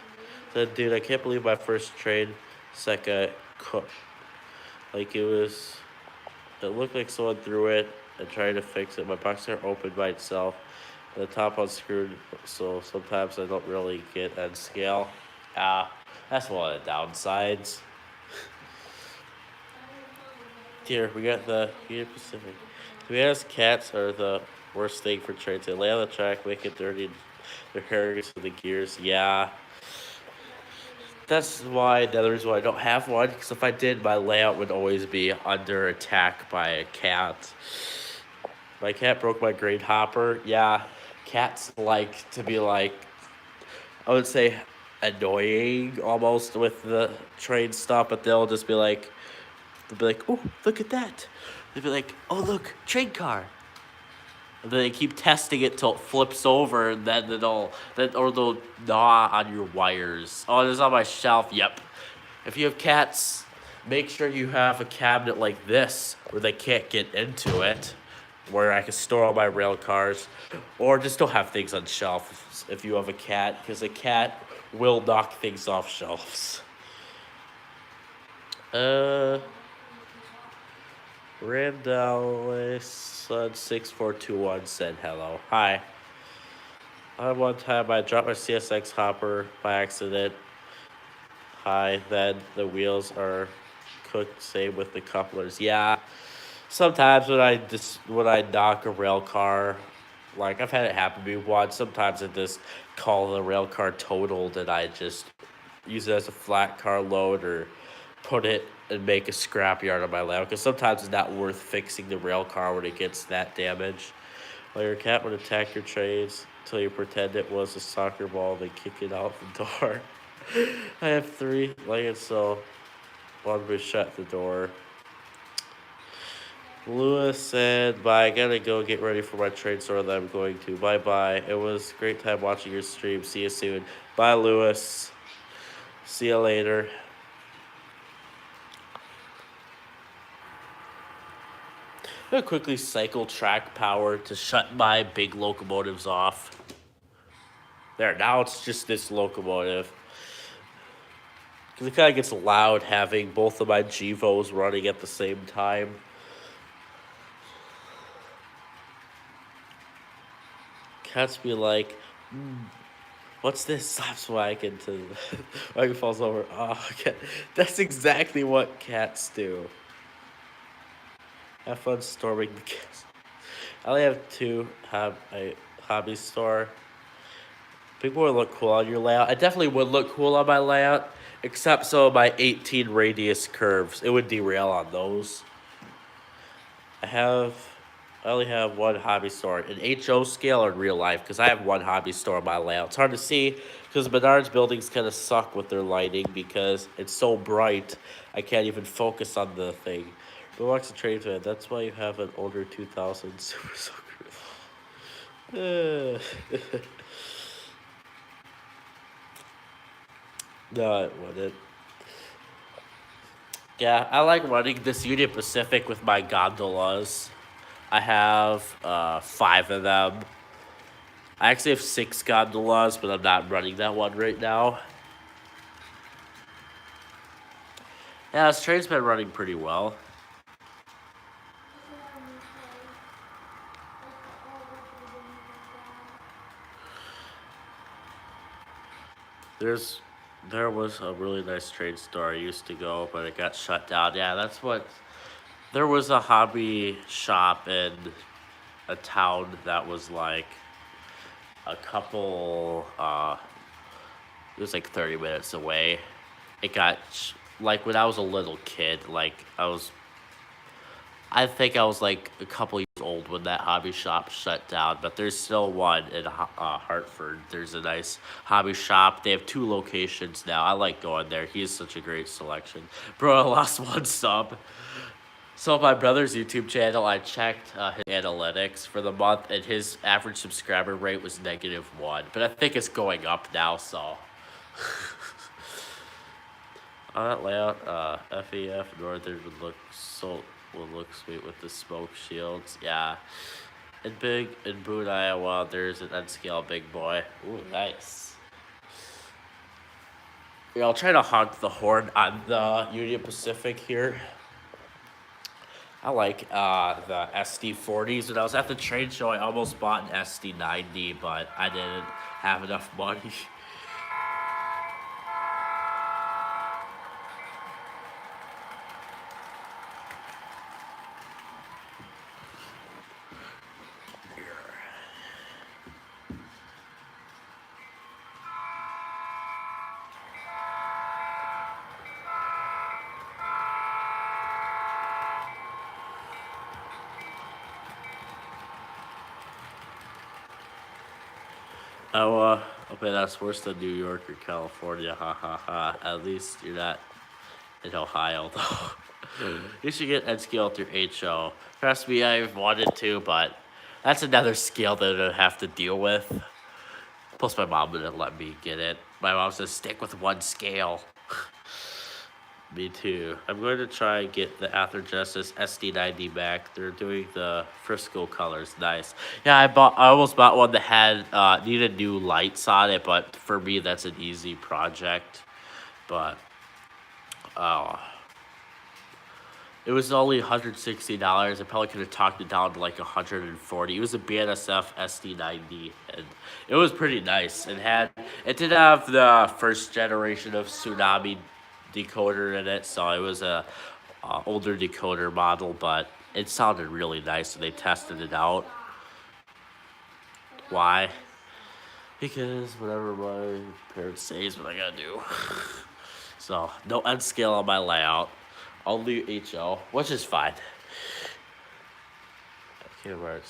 said, dude, I can't believe my first train second cooked. Like it looked like someone threw it and tried to fix it. My boxer opened by itself. The top unscrewed, so sometimes I don't really get end scale. That's one of the downsides. Here, we got the Union Pacific. To be honest, cats are the worst thing for trains. They lay on the track, make it dirty, their hair gets to the gears. Yeah. That's why, another reason why I don't have one, because if I did, my layout would always be under attack by a cat. My cat broke my grain hopper. Yeah, cats like to be like, I would say annoying almost with the train stop, but they'll be like, oh, look at that. They'll be like, oh, look, train car. And then they keep testing it till it flips over, and then they'll gnaw on your wires. Oh, it's on my shelf. Yep. If you have cats, make sure you have a cabinet like this where they can't get into it, where I can store all my rail cars, or just don't have things on shelf if you have a cat, because a cat will knock things off shelves. Randall Son 6421 said hello. Hi. One time I dropped my CSX hopper by accident. Hi. Then the wheels are cooked. Same with the couplers. Yeah. Sometimes when I knock a rail car, like I've had it happen to me once. Sometimes it just call the rail car totaled and I just use it as a flat car load or put it and make a scrapyard on my layout. Because sometimes it's not worth fixing the rail car when it gets that damaged. Well, your cat would attack your trains until you pretend it was a soccer ball, then kick it out the door. I have 3 laying, so one would shut the door. Lewis said, bye, I gotta go get ready for my train store that I'm going to. Bye bye. It was a great time watching your stream. See you soon. Bye, Lewis. See you later. I'm gonna quickly cycle track power to shut my big locomotives off. There, now it's just this locomotive. Because it kind of gets loud having both of my GEVOs running at the same time. Cats be like, what's this? Slaps wagon to the wagon falls over. Oh, okay. That's exactly what cats do. Have fun storming the cats. I only have 2 have a hobby store. Big boy look cool on your layout. I definitely would look cool on my layout, except so my 18 radius curves. It would derail on those. I only have 1 hobby store in HO scale or in real life because I have 1 hobby store on my layout. It's hard to see because Menards buildings kind of suck with their lighting because it's so bright. I can't even focus on the thing. But watch the train fan. That's why you have an older 2000 Super Soaker. No, it wouldn't. Yeah, I like running this Union Pacific with my gondolas. I have 5 of them. I actually have 6 gondolas, but I'm not running that one right now. Yeah, this train's been running pretty well. There was a really nice train store I used to go, but it got shut down. Yeah, that's what. There was a hobby shop in a town that was like a couple. It was like 30 minutes away. It got like when I was a little kid. I think I was like a couple years old when that hobby shop shut down, but there's still one in Hartford. There's a nice hobby shop. They have 2 locations now. I like going there. He has such a great selection. Bro, I lost 1 sub. So my brother's YouTube channel, I checked his analytics for the month, and his average subscriber rate was -1. But I think it's going up now, so. On that layout, FEF Northern would look sweet with the smoke shields. Yeah. In Boone, Iowa, there's an N-scale big boy. Ooh, nice. Yeah, I'll try to honk the horn on the Union Pacific here. I like the SD40s. When I was at the trade show, I almost bought an SD90, but I didn't have enough money. Oh, okay, that's worse than New York or California. Ha ha ha. At least you're not in Ohio, though. You should get N scale through HO. Trust me, I've wanted to, but that's another scale that I'd have to deal with. Plus, my mom wouldn't let me get it. My mom says, stick with 1 scale. Me too. I'm going to try and get the Ather Justice SD90 back. They're doing the Frisco colors. Nice. Yeah, I almost bought one that had needed new lights on it, but for me that's an easy project. But it was only $160. I probably could have talked it down to like $140. It was a BNSF SD90, and it was pretty nice. It did have the first generation of Tsunami decoder in it, so it was a older decoder model, but it sounded really nice when they tested it out. Why? Because whatever my parents say is what I gotta do. So, no end scale on my layout. Only HL, which is fine. I can't remember, it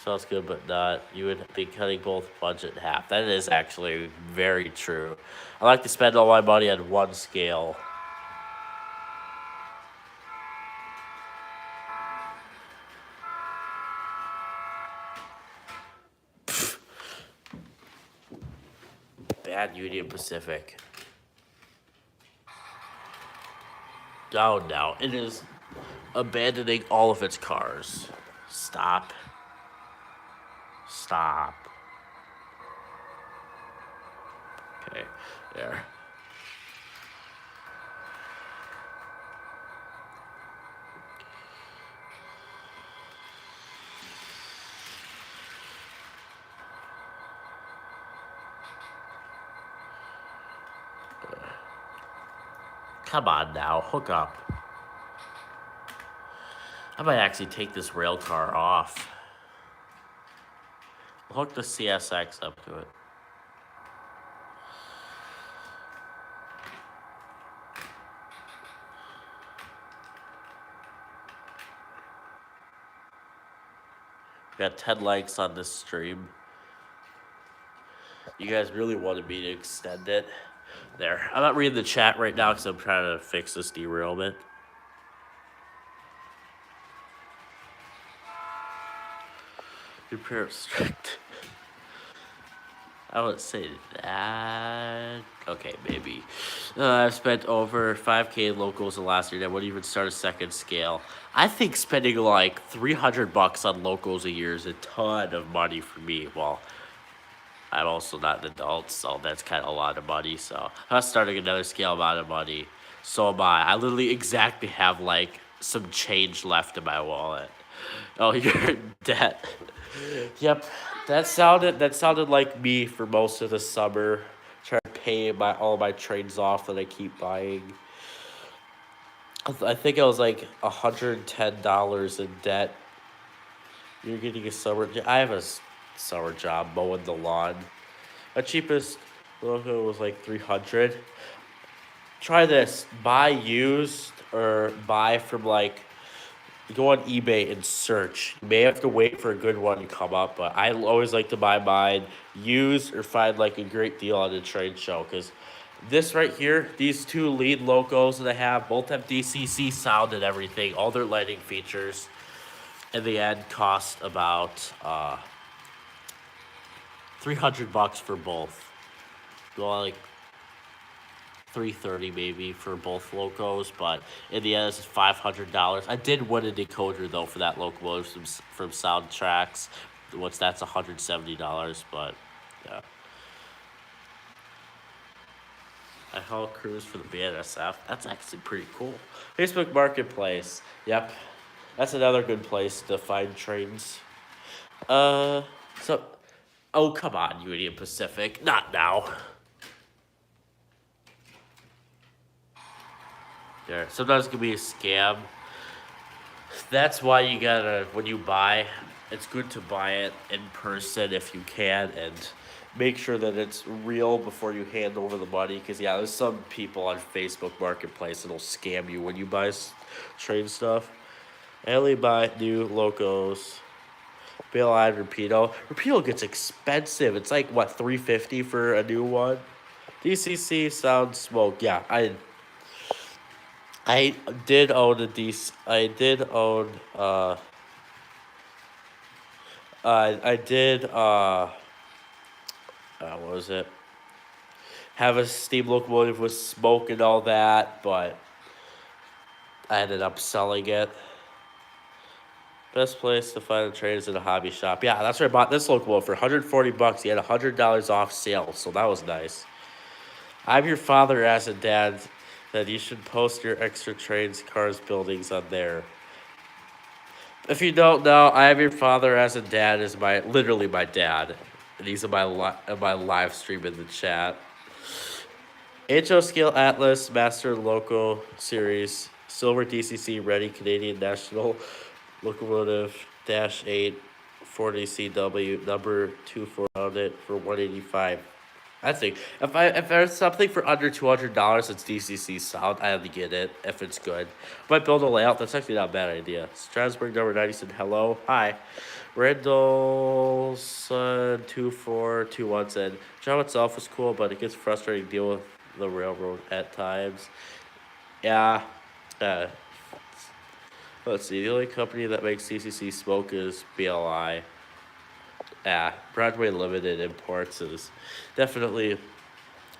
sounds good, but not. You would be cutting both budget in half. That is actually very true. I like to spend all my money on one scale. Bad Union Pacific. Oh no, it is abandoning all of its cars. Stop. Stop. Okay, there. Come on now, hook up. I might actually take this rail car off. Hook the CSX up to it. Got 10 likes on this stream. You guys really wanted me to extend it. There. I'm not reading the chat right now because I'm trying to fix this derailment. Your parents strict. I would say that. Okay, maybe. I've spent over 5K in locals the last year. I wouldn't even start a second scale. I think spending like $300 on locals a year is a ton of money for me. Well, I'm also not an adult, so that's kind of a lot of money. So I'm not starting another scale amount of money. So am I. I literally exactly have like some change left in my wallet. Oh, you're in debt. Yep, that sounded like me for most of the summer. Trying to pay all my trains off that I keep buying. I think I was like $110 in debt. You're getting a summer. I have a summer job mowing the lawn. My cheapest logo was like 300. Try this: buy used or buy from like. Go on eBay and search. You may have to wait for a good one to come up, but I always like to buy mine used or find like a great deal on a trade show. Because this right here, these two lead locos that I have, both have DCC sound and everything, all their lighting features. In the end, cost about $300 for both. Well, like 330 maybe for both locos, but in the end, it's $500. I did win a decoder though for that locomotive from Soundtracks. That's $170, but yeah. I haul crews for the BNSF. That's actually pretty cool. Facebook Marketplace. Yep, that's another good place to find trains. So, oh come on, Union Pacific, not now. There. Sometimes it can be a scam. That's why you gotta, when you buy, it's good to buy it in person if you can, and make sure that it's real before you hand over the money. Because, yeah, there's some people on Facebook Marketplace that'll scam you when you buy train stuff. I only buy new locos. Bail-eyed Rapido. Rapido gets expensive. It's like, what, $350 for a new one? DCC Sound Smoke. Yeah, I did own a DC. I did own. I did. What was it? Have a steam locomotive with smoke and all that, but I ended up selling it. Best place to find a train is in a hobby shop. Yeah, that's where I bought this locomotive for $140. He had $100 off sale, so that was nice. I'm your father as a dad. That you should post your extra trains, cars, buildings on there. If you don't know, I Am Your Father as a Dad is literally my dad. And he's in my live stream in the chat. HO Scale Atlas, Master Loco Series, Silver DCC Ready Canadian National Locomotive Dash 8 40CW number 24 on it for 185. I think if there's something for under $200 that's DCC sound, I have to get it if it's good. Might build a layout. That's actually not a bad idea. Strasbourg number 90 said hello, hi. Randallson 2421 said job itself is cool, but it gets frustrating to deal with the railroad at times. Yeah. Uh, let's see. The only company that makes DCC smoke is BLI. Yeah, Broadway Limited Imports is definitely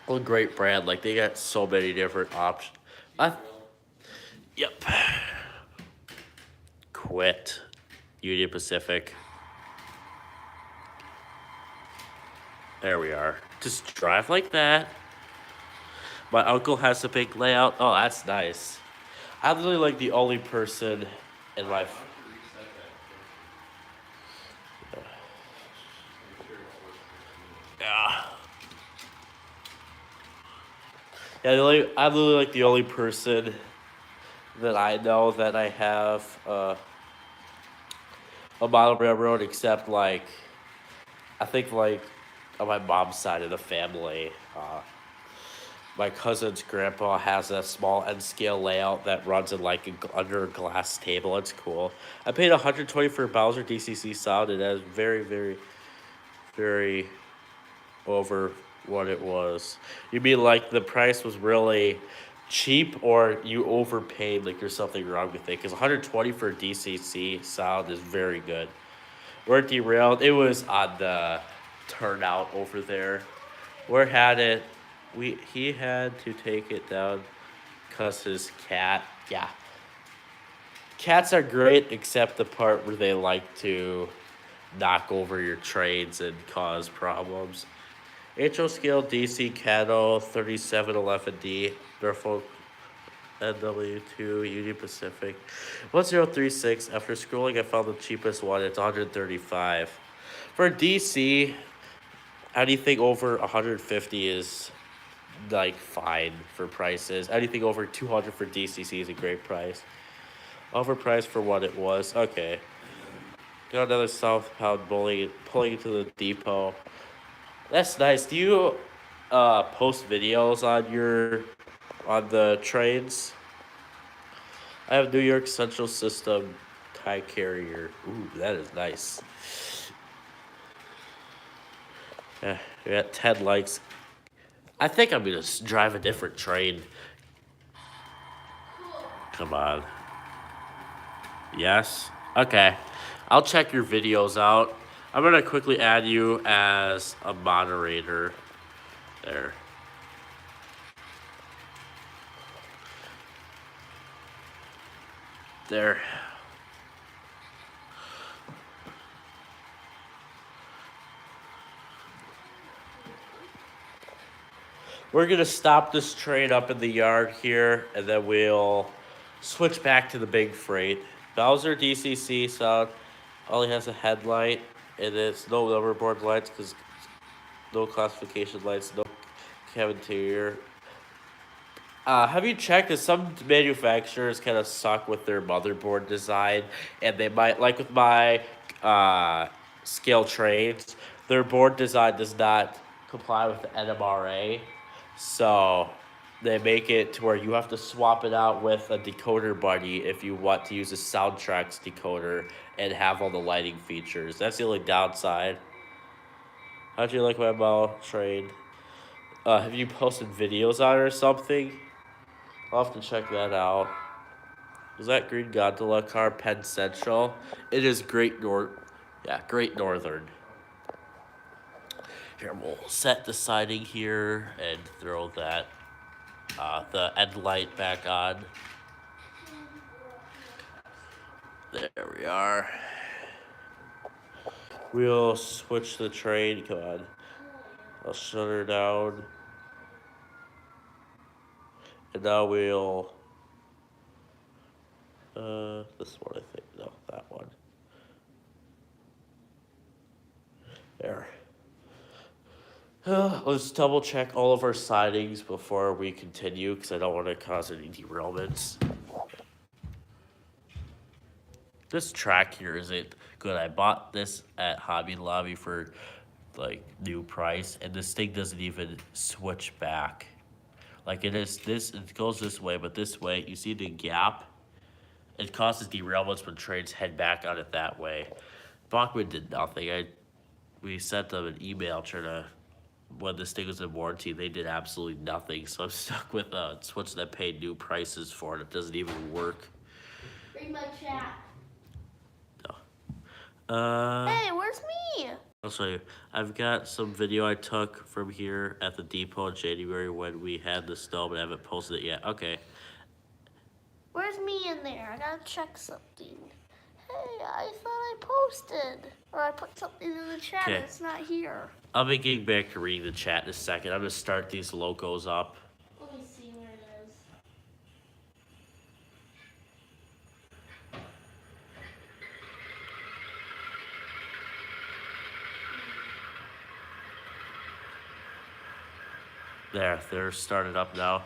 a great brand. Like, they got so many different options. Yep. Quit. Union Pacific. There we are. Just drive like that. My uncle has a big layout. Oh, that's nice. I'm really like the only person in my... Yeah. Yeah, I'm literally like the only person that I know that I have a model railroad, except like I think like on my mom's side of the family, my cousin's grandpa has a small N scale layout that runs in like under a glass table. It's cool. I paid $120 for Bowser DCC sound, and that's very, very, very over what it was. You mean like the price was really cheap, or you overpaid, like there's something wrong with it? Because $120 for DCC sound is very good. We're derailed. It was on the turnout over there. Where had it? He had to take it down because his cat. Yeah, cats are great, except the part where they like to knock over your trains and cause problems. HO scale DC Cattle 3711D Norfolk NW2 Union Pacific 1036. After scrolling, I found the cheapest one. It's 135. For DC, anything over 150 is like fine for prices. Anything over 200 for DCC is a great price. Overpriced for what it was. Okay. Got another southbound pulling into the depot. That's nice. Do you post videos on the trains? I have New York Central System tie carrier. Ooh, that is nice. Yeah, we got 10 likes. I think I'm gonna drive a different train. Come on. Yes? Okay. I'll check your videos out. I'm gonna quickly add you as a moderator. There. There. We're gonna stop this train up in the yard here, and then we'll switch back to the big freight. Bowser DCC sound only has a headlight, and it's no number board lights because no classification lights, no cab interior. Have you checked that some manufacturers kind of suck with their motherboard design, and they might, like with my scale trains, their board design does not comply with the NMRA, so they make it to where you have to swap it out with a decoder buddy if you want to use a Soundtracks decoder and have all the lighting features. That's the only downside. How'd you like my model train? Have you posted videos on it or something? I'll have to check that out. Is that Green Gondola car Penn Central? It is Great Northern. Here, we'll set the siding here and throw that, the end light back on. There we are. We'll switch the train. Come on. I'll shut her down. And now we'll... this one, I think. No, that one. There. Let's double check all of our sidings before we continue, because I don't want to cause any derailments. This track here isn't good. I bought this at Hobby Lobby for like new price, and this thing doesn't even switch back. Like it goes this way, but this way, you see the gap? It causes derailments when trains head back on it that way. Bachman did nothing. We sent them an email trying to, when this thing was in warranty, they did absolutely nothing. So I'm stuck with a switch that paid new prices for it. It doesn't even work. Read my chat. No. Hey, where's me? I'll show you. I've got some video I took from here at the depot in January when we had the snow, but I haven't posted it yet. Okay. Where's me in there? I gotta check something. Hey, I thought I posted. Or I put something in the chat and it's not here. I'll be getting back to reading the chat in a second. I'm gonna start these locos up. Let me see where it is. There, they're started up now.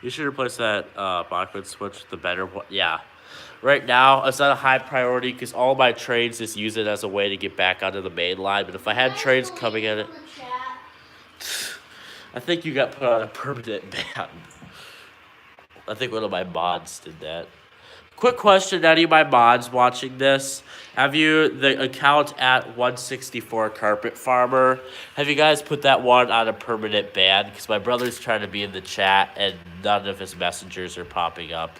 You should replace that Bachman switch with the better one. Yeah. Right now, it's not a high priority because all my trains just use it as a way to get back onto the main line. But if I had trains coming at it, I think you got put on a permanent ban. I think one of my mods did that. Quick question, any of my mods watching this, have you, the account at 164 Carpet Farmer, have you guys put that one on a permanent ban? Because my brother's trying to be in the chat and none of his messengers are popping up.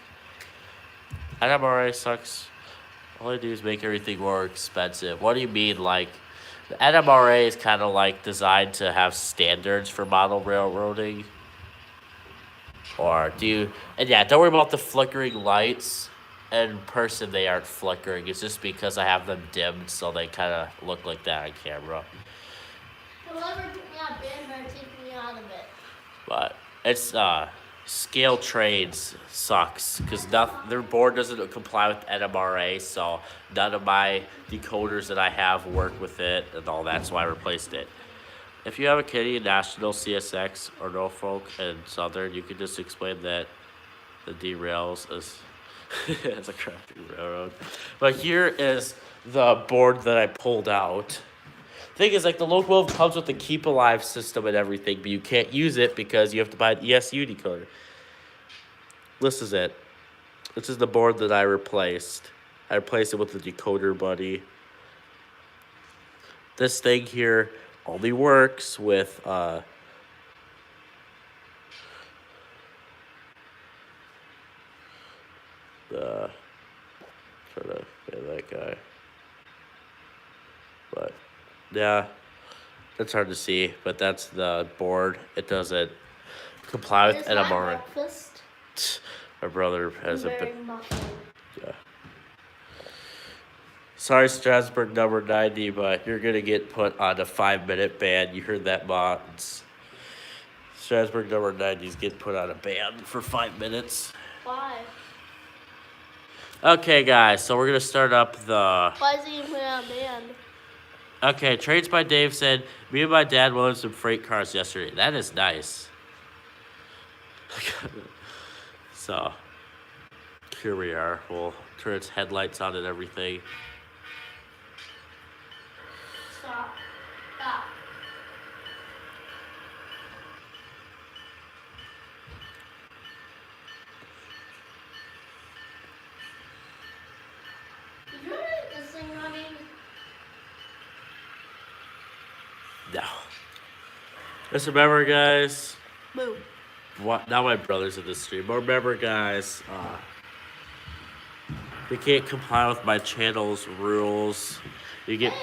NMRA sucks. All I do is make everything more expensive. What do you mean, like, the NMRA is kind of like designed to have standards for model railroading? Or do you, and yeah, don't worry about the flickering lights. In person, they aren't flickering. It's just because I have them dimmed, so they kind of look like that on camera. Whoever put me on ban better take me out of it. But it's, scale trades sucks because their board doesn't comply with NMRA, so none of my decoders that I have work with it and all that, so I replaced it. If you have a Canadian National, CSX, or Norfolk and Southern, you can just explain that the derails is it's a crappy railroad. But here is the board that I pulled out. Thing is, like, the locomotive comes with the keep alive system and everything, but you can't use it because you have to buy an ESU decoder. This is it. This is the board that I replaced. I replaced it with the decoder buddy. This thing here only works with try to pay that guy. But yeah, it's hard to see, but that's the board. It doesn't comply with NMRA. My brother has a bit. Yeah. Sorry, Strasbourg number 90, but you're gonna get put on a 5-minute ban. You heard that, mods. Strasbourg number 90 is getting put on a ban for 5 minutes. Why? Okay, guys, so we're gonna start up the. Why is he put on ban? Okay, Trades by Dave said, me and my dad wanted some freight cars yesterday. That is nice. So, here we are. We'll turn its headlights on and everything. Stop. Stop. Did you get this thing running? No. Just remember, guys. Boom. What? Now my brother's in the stream. But remember, guys. They can't comply with my channel's rules. You get.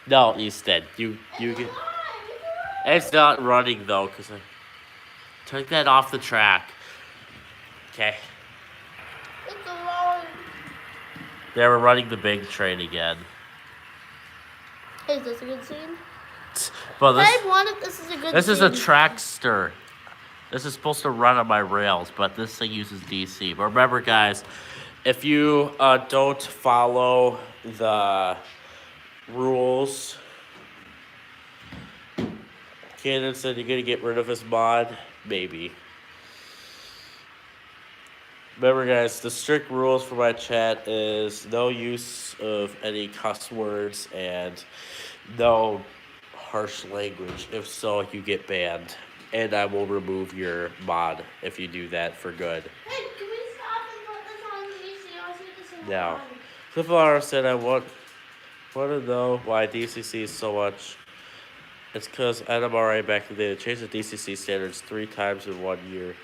No, instead you get. It's not running though, cause I took that off the track. Okay. It's alone. Yeah, we're running the big train again. Hey, is this a good scene? Well, this. I wanted this is a good This scene. is a trackster. This is supposed to run on my rails, but this thing uses DC. But remember, guys, if you don't follow the rules, Cannon said you're gonna get rid of his mod. Maybe. Remember, guys, the strict rules for my chat is no use of any cuss words and no harsh language. If so, you get banned. And I will remove your mod if you do that for good. Hey, can we stop and put this on DC? I see this in Now, Cliffwater said I want to know why DCC is so much. It's because NMRA back in the day, they changed the DCC standards 3 times in 1 year.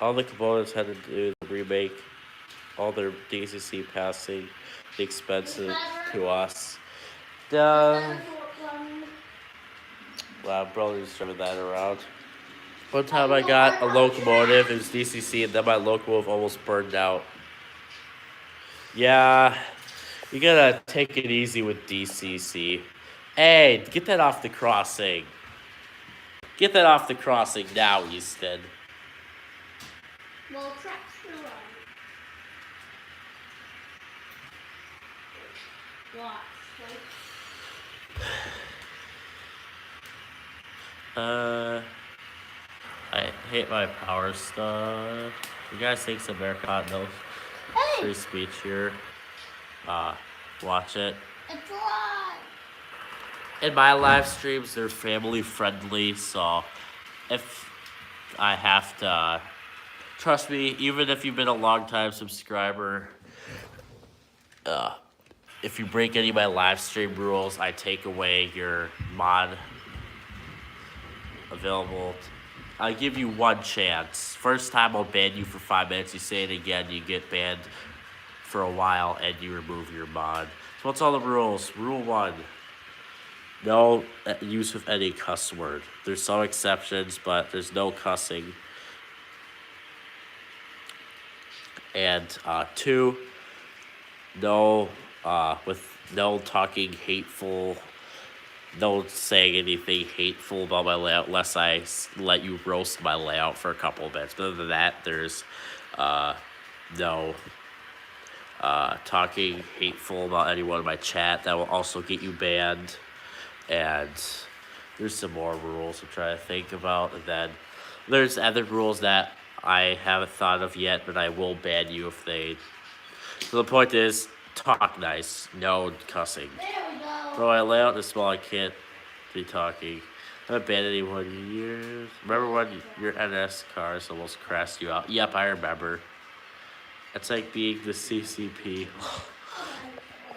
All the components had to do the remake, all their DCC passing the expenses to us. Wow, brother's driving that around. One time I got a locomotive, it was DCC, and then my locomotive almost burned out. Yeah, you gotta take it easy with DCC. Hey, get that off the crossing. Get that off the crossing now, Easton. Well, tracks still on. Watch. I hate my power stuff. You guys think some Americana knows free speech here? Watch it. It's live. In my live streams, they're family friendly, so if I have to, trust me, even if you've been a long time subscriber, if you break any of my live stream rules, I take away your mod available. I'll give you one chance. First time I'll ban you for 5 minutes. You say it again, you get banned for a while, and you remove your mod. So what's all the rules? Rule 1. No use of any cuss word. There's some exceptions, but there's no cussing. And 2, no no talking hateful, no saying anything hateful about my layout unless I let you roast my layout for a couple of minutes. But other than that, there's no talking hateful about anyone in my chat. That will also get you banned. And there's some more rules I'm trying to think about. And then there's other rules that I haven't thought of yet, but I will ban you if they... So the point is, talk nice, no cussing. There we go. Bro, my layout is small, I can't be talking. I haven't banned anyone in years. Remember when your NS cars almost crashed you out? Yep, I remember. It's like being the CCP.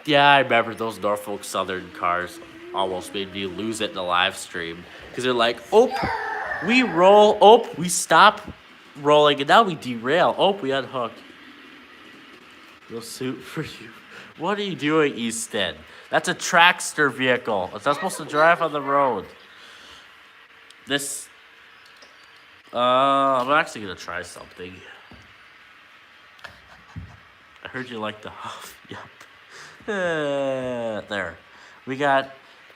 Yeah, I remember those Norfolk Southern cars almost made me lose it in the live stream. Because they're like, oh, we roll, oh, we stop rolling, and now we derail. Oh, we unhook. No suit for you. What are you doing, Easton? That's a trackster vehicle. It's not supposed to drive on the road. This, I'm actually gonna try something. I heard you like the huff. Yep. There. We got...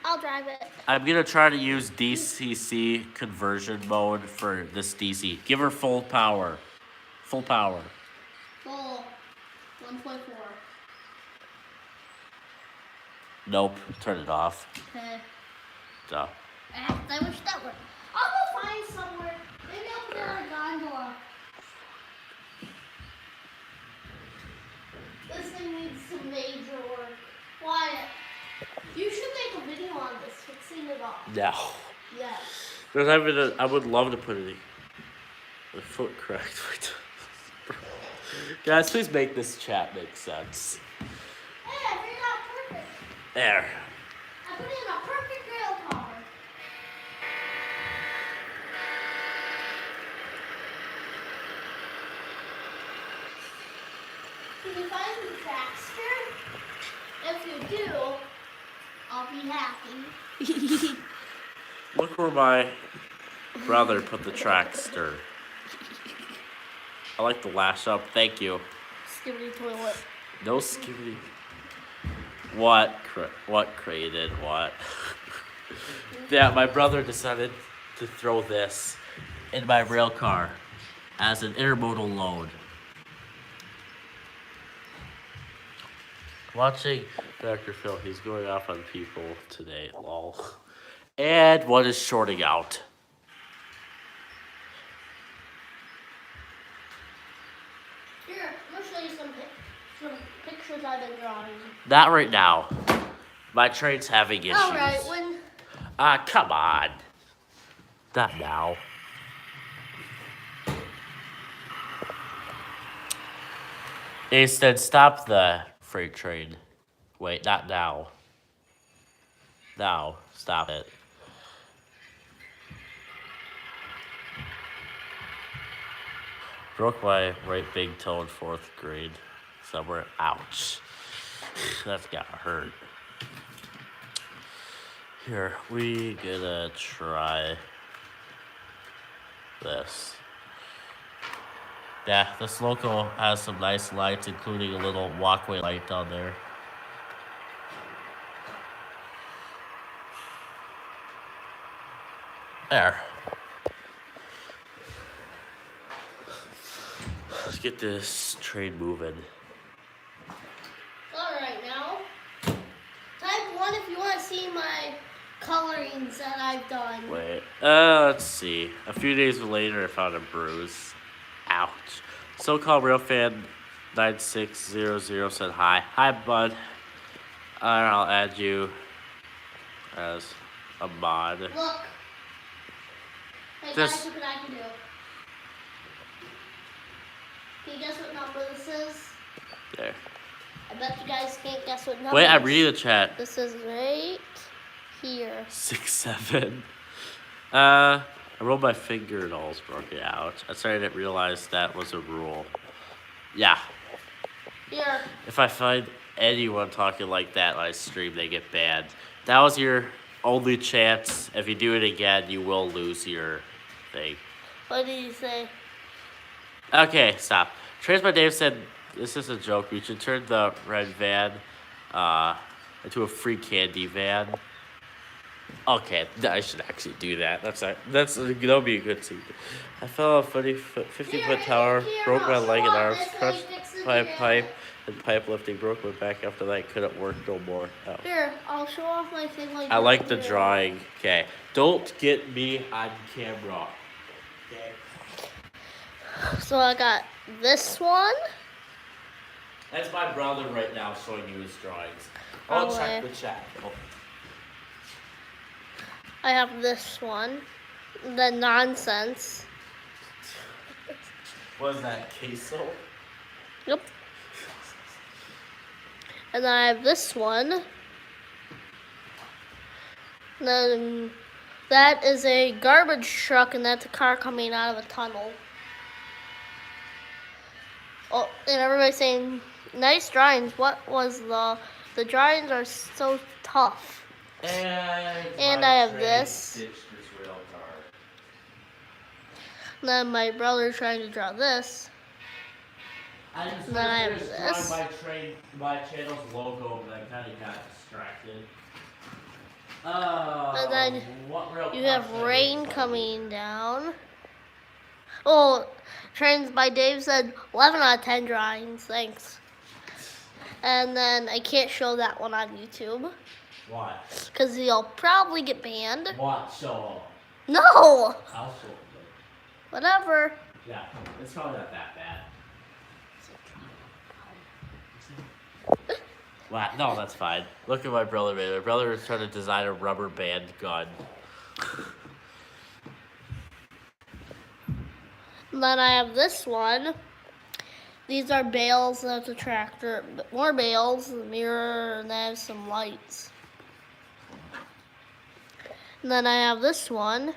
I'll drive it. I'm gonna try to use DCC conversion mode for this DC. Give her full power. Full power. Full. 1.4. Nope. Turn it off. Okay. Duh. I wish that worked. I'll go find somewhere. Maybe I'll get a gondola. This thing needs some major work. Wyatt, you should make a video on this, fixing it all. No. Yes. There's even I would love to put it. The foot cracked. Guys, please make this chat make sense. Hey, I figured out perfect. There. I put in a perfect rail car. Can you find the trackster? If you do, I'll be happy. Look where my brother put the trackster. I like the lash-up. Thank you. Skibidi toilet. No skibidi. What created what? Yeah, my brother decided to throw this in my rail car as an intermodal load. Watching Dr. Phil, he's going off on people today, lol. And one is shorting out. Here. since I've been drawing. Not right now. My train's having issues. Alright, when... Come on. Not now. Instead, stop the freight train. Wait, not now. Now, stop it. Broke my right big toe in 4th grade. Somewhere. Ouch. That's gotta hurt. Here, we gonna try this. Yeah, this loco has some nice lights, including a little walkway light down there. There. Let's get this train moving. Alright, now. Type 1 if you want to see my colorings that I've done. Wait, let's see. A few days later, I found a bruise. Ouch. So-called real fan 9600 said hi. Hi, bud. I'll add you as a mod. Look. Hey This- guys, look what I can do. Can you guess what number this is? There. I bet you guys can't guess what number Wait, I'm this reading the chat. This is right here. 6, 7. I rolled my finger and all's broke it out. I'm sorry I didn't realize that was a rule. Yeah. Here. If I find anyone talking like that on I stream, they get banned. That was your only chance. If you do it again, you will lose your thing. What did you say? Okay, stop. Trace by Dave said, this is a joke. We should turn the red van into a free candy van. Okay, I should actually do that. That'll be a good scene. I fell off a 50-foot tower, broke my leg and arms, crushed my pipe, and pipe lifting broke my back. After that, couldn't work no more. Oh. Here, I'll show off my thing like I that like the here. drawing. Okay, don't get me on camera. Okay. So I got this one. That's my brother right now showing you his drawings. I'll check Okay. the chat. Oh. I have this one. The nonsense. What is that, queso? Yep. And then I have this one. And then that is a garbage truck, and that's a car coming out of a tunnel. Oh, and everybody's saying, nice drawings. What was the drawings are so tough. And I have this. And then my brother's trying to draw this. I just Then I have finished this. drawing my channel's logo, but I kind of got distracted. And then what real You have content rain is coming down. Oh, Trains by Dave said 11 out of 10 drawings. Thanks. And then I can't show that one on YouTube Why? because you'll probably get banned. What? Show No, I'll show them. whatever. Yeah, it's probably not that bad. Wow, no, that's fine. Look at my brother, man. My brother is trying to design a rubber band gun. And then I have this one. These are bales of the tractor. More bales, the mirror, and then some lights. And then I have this one.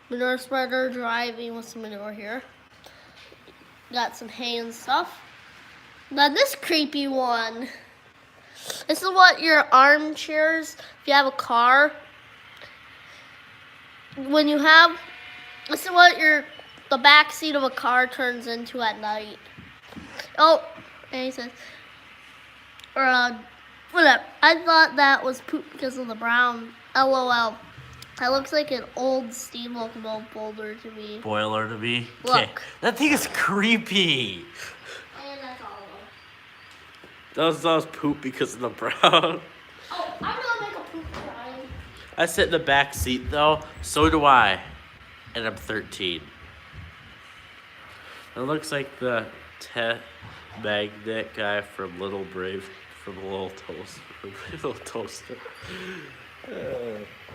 Manure spreader driving with some manure here. Got some hay and stuff. Then this creepy one. This is what your armchairs, if you have a car, when you have, this is what the back seat of a car turns into at night. Oh, and he says, whatever. I thought that was poop because of the brown. LOL. That looks like an old steam locomotive boulder to me. Boiler to me. Look. Okay, that thing is creepy. And that's all of them. That was poop because of the brown. Oh, I'm gonna make a poop drawing. I sit in the back seat though. So do I. And I'm 13. It looks like the magnet guy from Little Brave, from Little Toaster.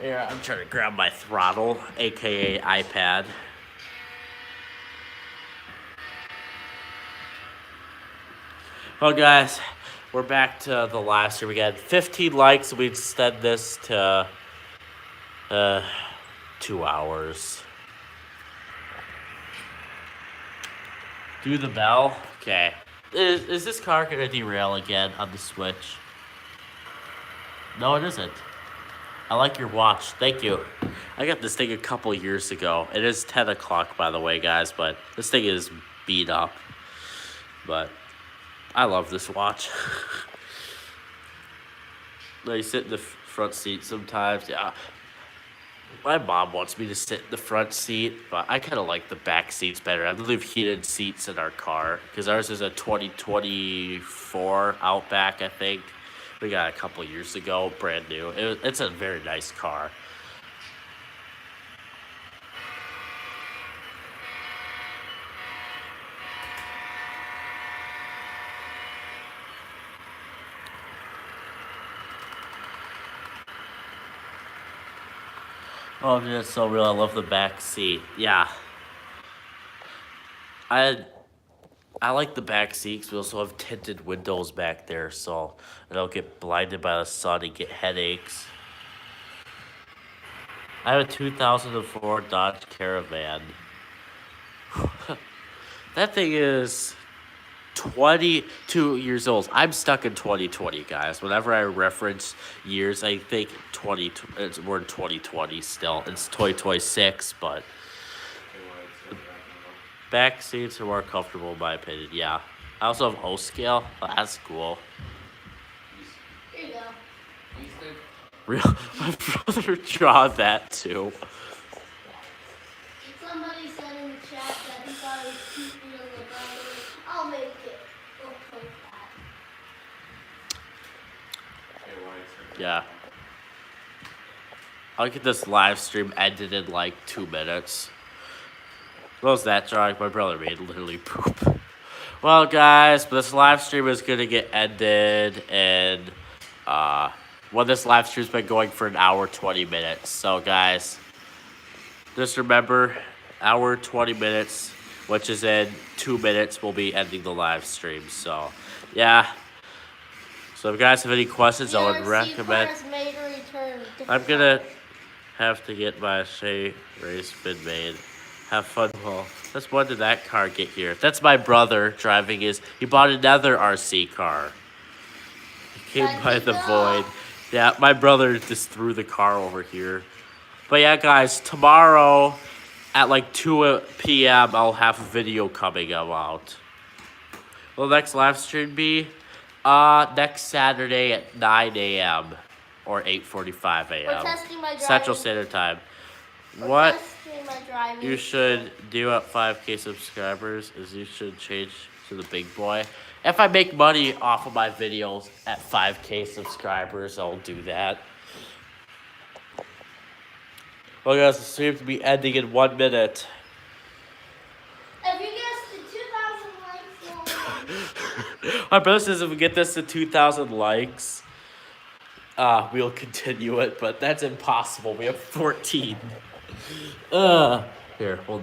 Here, I'm trying to grab my throttle, aka iPad. Well, guys, we're back to the last year. We got 15 likes. We extend this to 2 hours. Do the bell. Okay. Is this car gonna derail again on the switch? No, it isn't. I like your watch. Thank you. I got this thing a couple years ago. It is 10 o'clock, by the way, guys, but this thing is beat up. But I love this watch. I sit in the front seat sometimes. Yeah. My mom wants me to sit in the front seat, but I kind of like the back seats better. I believe heated seats in our car because ours is a 2024 Outback, I think. We got a couple years ago, brand new. It's a very nice car. Oh, dude, that's so real. I love the back seat. Yeah. I like the back seat because we also have tinted windows back there, so I don't get blinded by the sun and get headaches. I have a 2004 Dodge Caravan. That thing is 22 years old. I'm stuck in 2020, guys. Whenever I reference years, I think we're in 2020 still. It's 2026, but back seats are more comfortable in my opinion. Yeah. I also have O scale. Oh, that's cool. Here you go. Real, my brother draw that too. Somebody said in the chat that he thought it was cute in the locomotive. I'll make it. We'll post that. Yeah. I'll get this live stream ended in like 2 minutes. What was that drawing? My brother made literally poop. Well, guys, this live stream is gonna get ended, and this live stream's been going for an hour 20 minutes. So, guys, just remember, hour 20 minutes, which is in 2 minutes, we'll be ending the live stream. So, yeah. So, if you guys have any questions, I would recommend. I'm gonna have to get my Shea race been made. Have fun. Well, that's when did that car get here? That's my brother driving he bought another RC car. He came by the void. Yeah, my brother just threw the car over here. But yeah, guys, tomorrow at like 2 p.m. I'll have a video coming out. Will the next live stream be? Next Saturday at 9 a.m. or 8:45 a.m. Central Standard Time. What you should do at 5K subscribers is you should change to the big boy. If I make money off of my videos at 5K subscribers, I'll do that. Well, guys, it seems to be ending in 1 minute. If you guess the 2,000 likes, My brother says if we get this to 2,000 likes, we'll continue it, but that's impossible. We have 14. Here, hold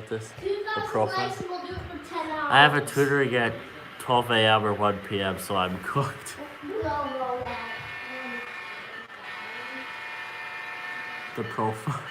this. The profile. likes and we'll do it for 10 hours. I have a tutoring at 12 a.m. or 1 p.m., so I'm cooked. No. The profile.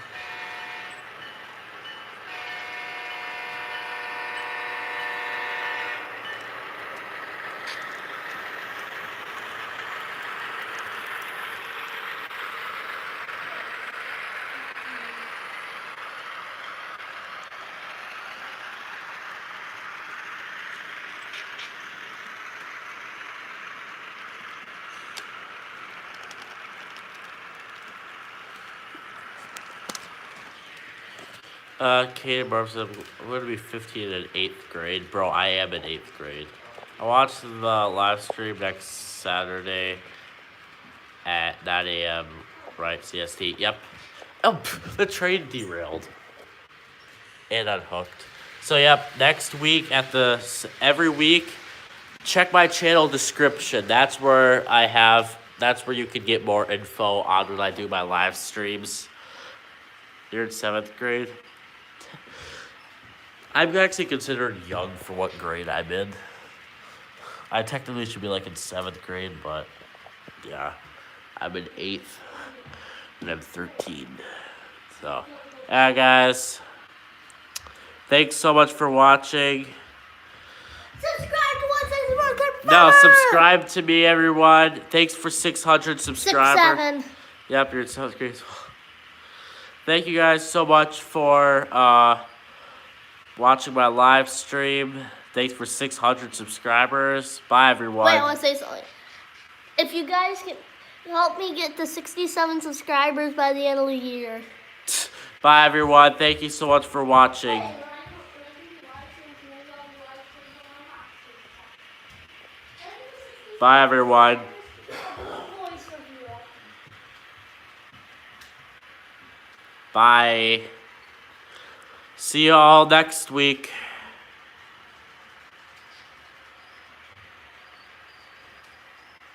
Kaden Barb said, I'm going to be 15 in 8th grade. Bro, I am in 8th grade. I watched the live stream next Saturday at 9 a.m. Right, CST. Yep. Oh, the train derailed. And unhooked. So yep, next week every week, check my channel description. That's where that's where you can get more info on when I do my live streams. You're in 7th grade. I'm actually considered young for what grade I'm in. I technically should be like in 7th grade, but yeah, I'm in 8th and I'm 13. So, yeah, guys. Thanks so much for watching. Subscribe to us. No, subscribe to me, everyone. Thanks for 600 subscribers. 6, 7. Yep, you're in 7th grade. Thank you guys so much for watching my live stream. Thanks for 600 subscribers. Bye, everyone. Wait, I want to say something. If you guys can help me get to 67 subscribers by the end of the year. Bye, everyone. Thank you so much for watching. Bye, everyone. Bye. See you all next week.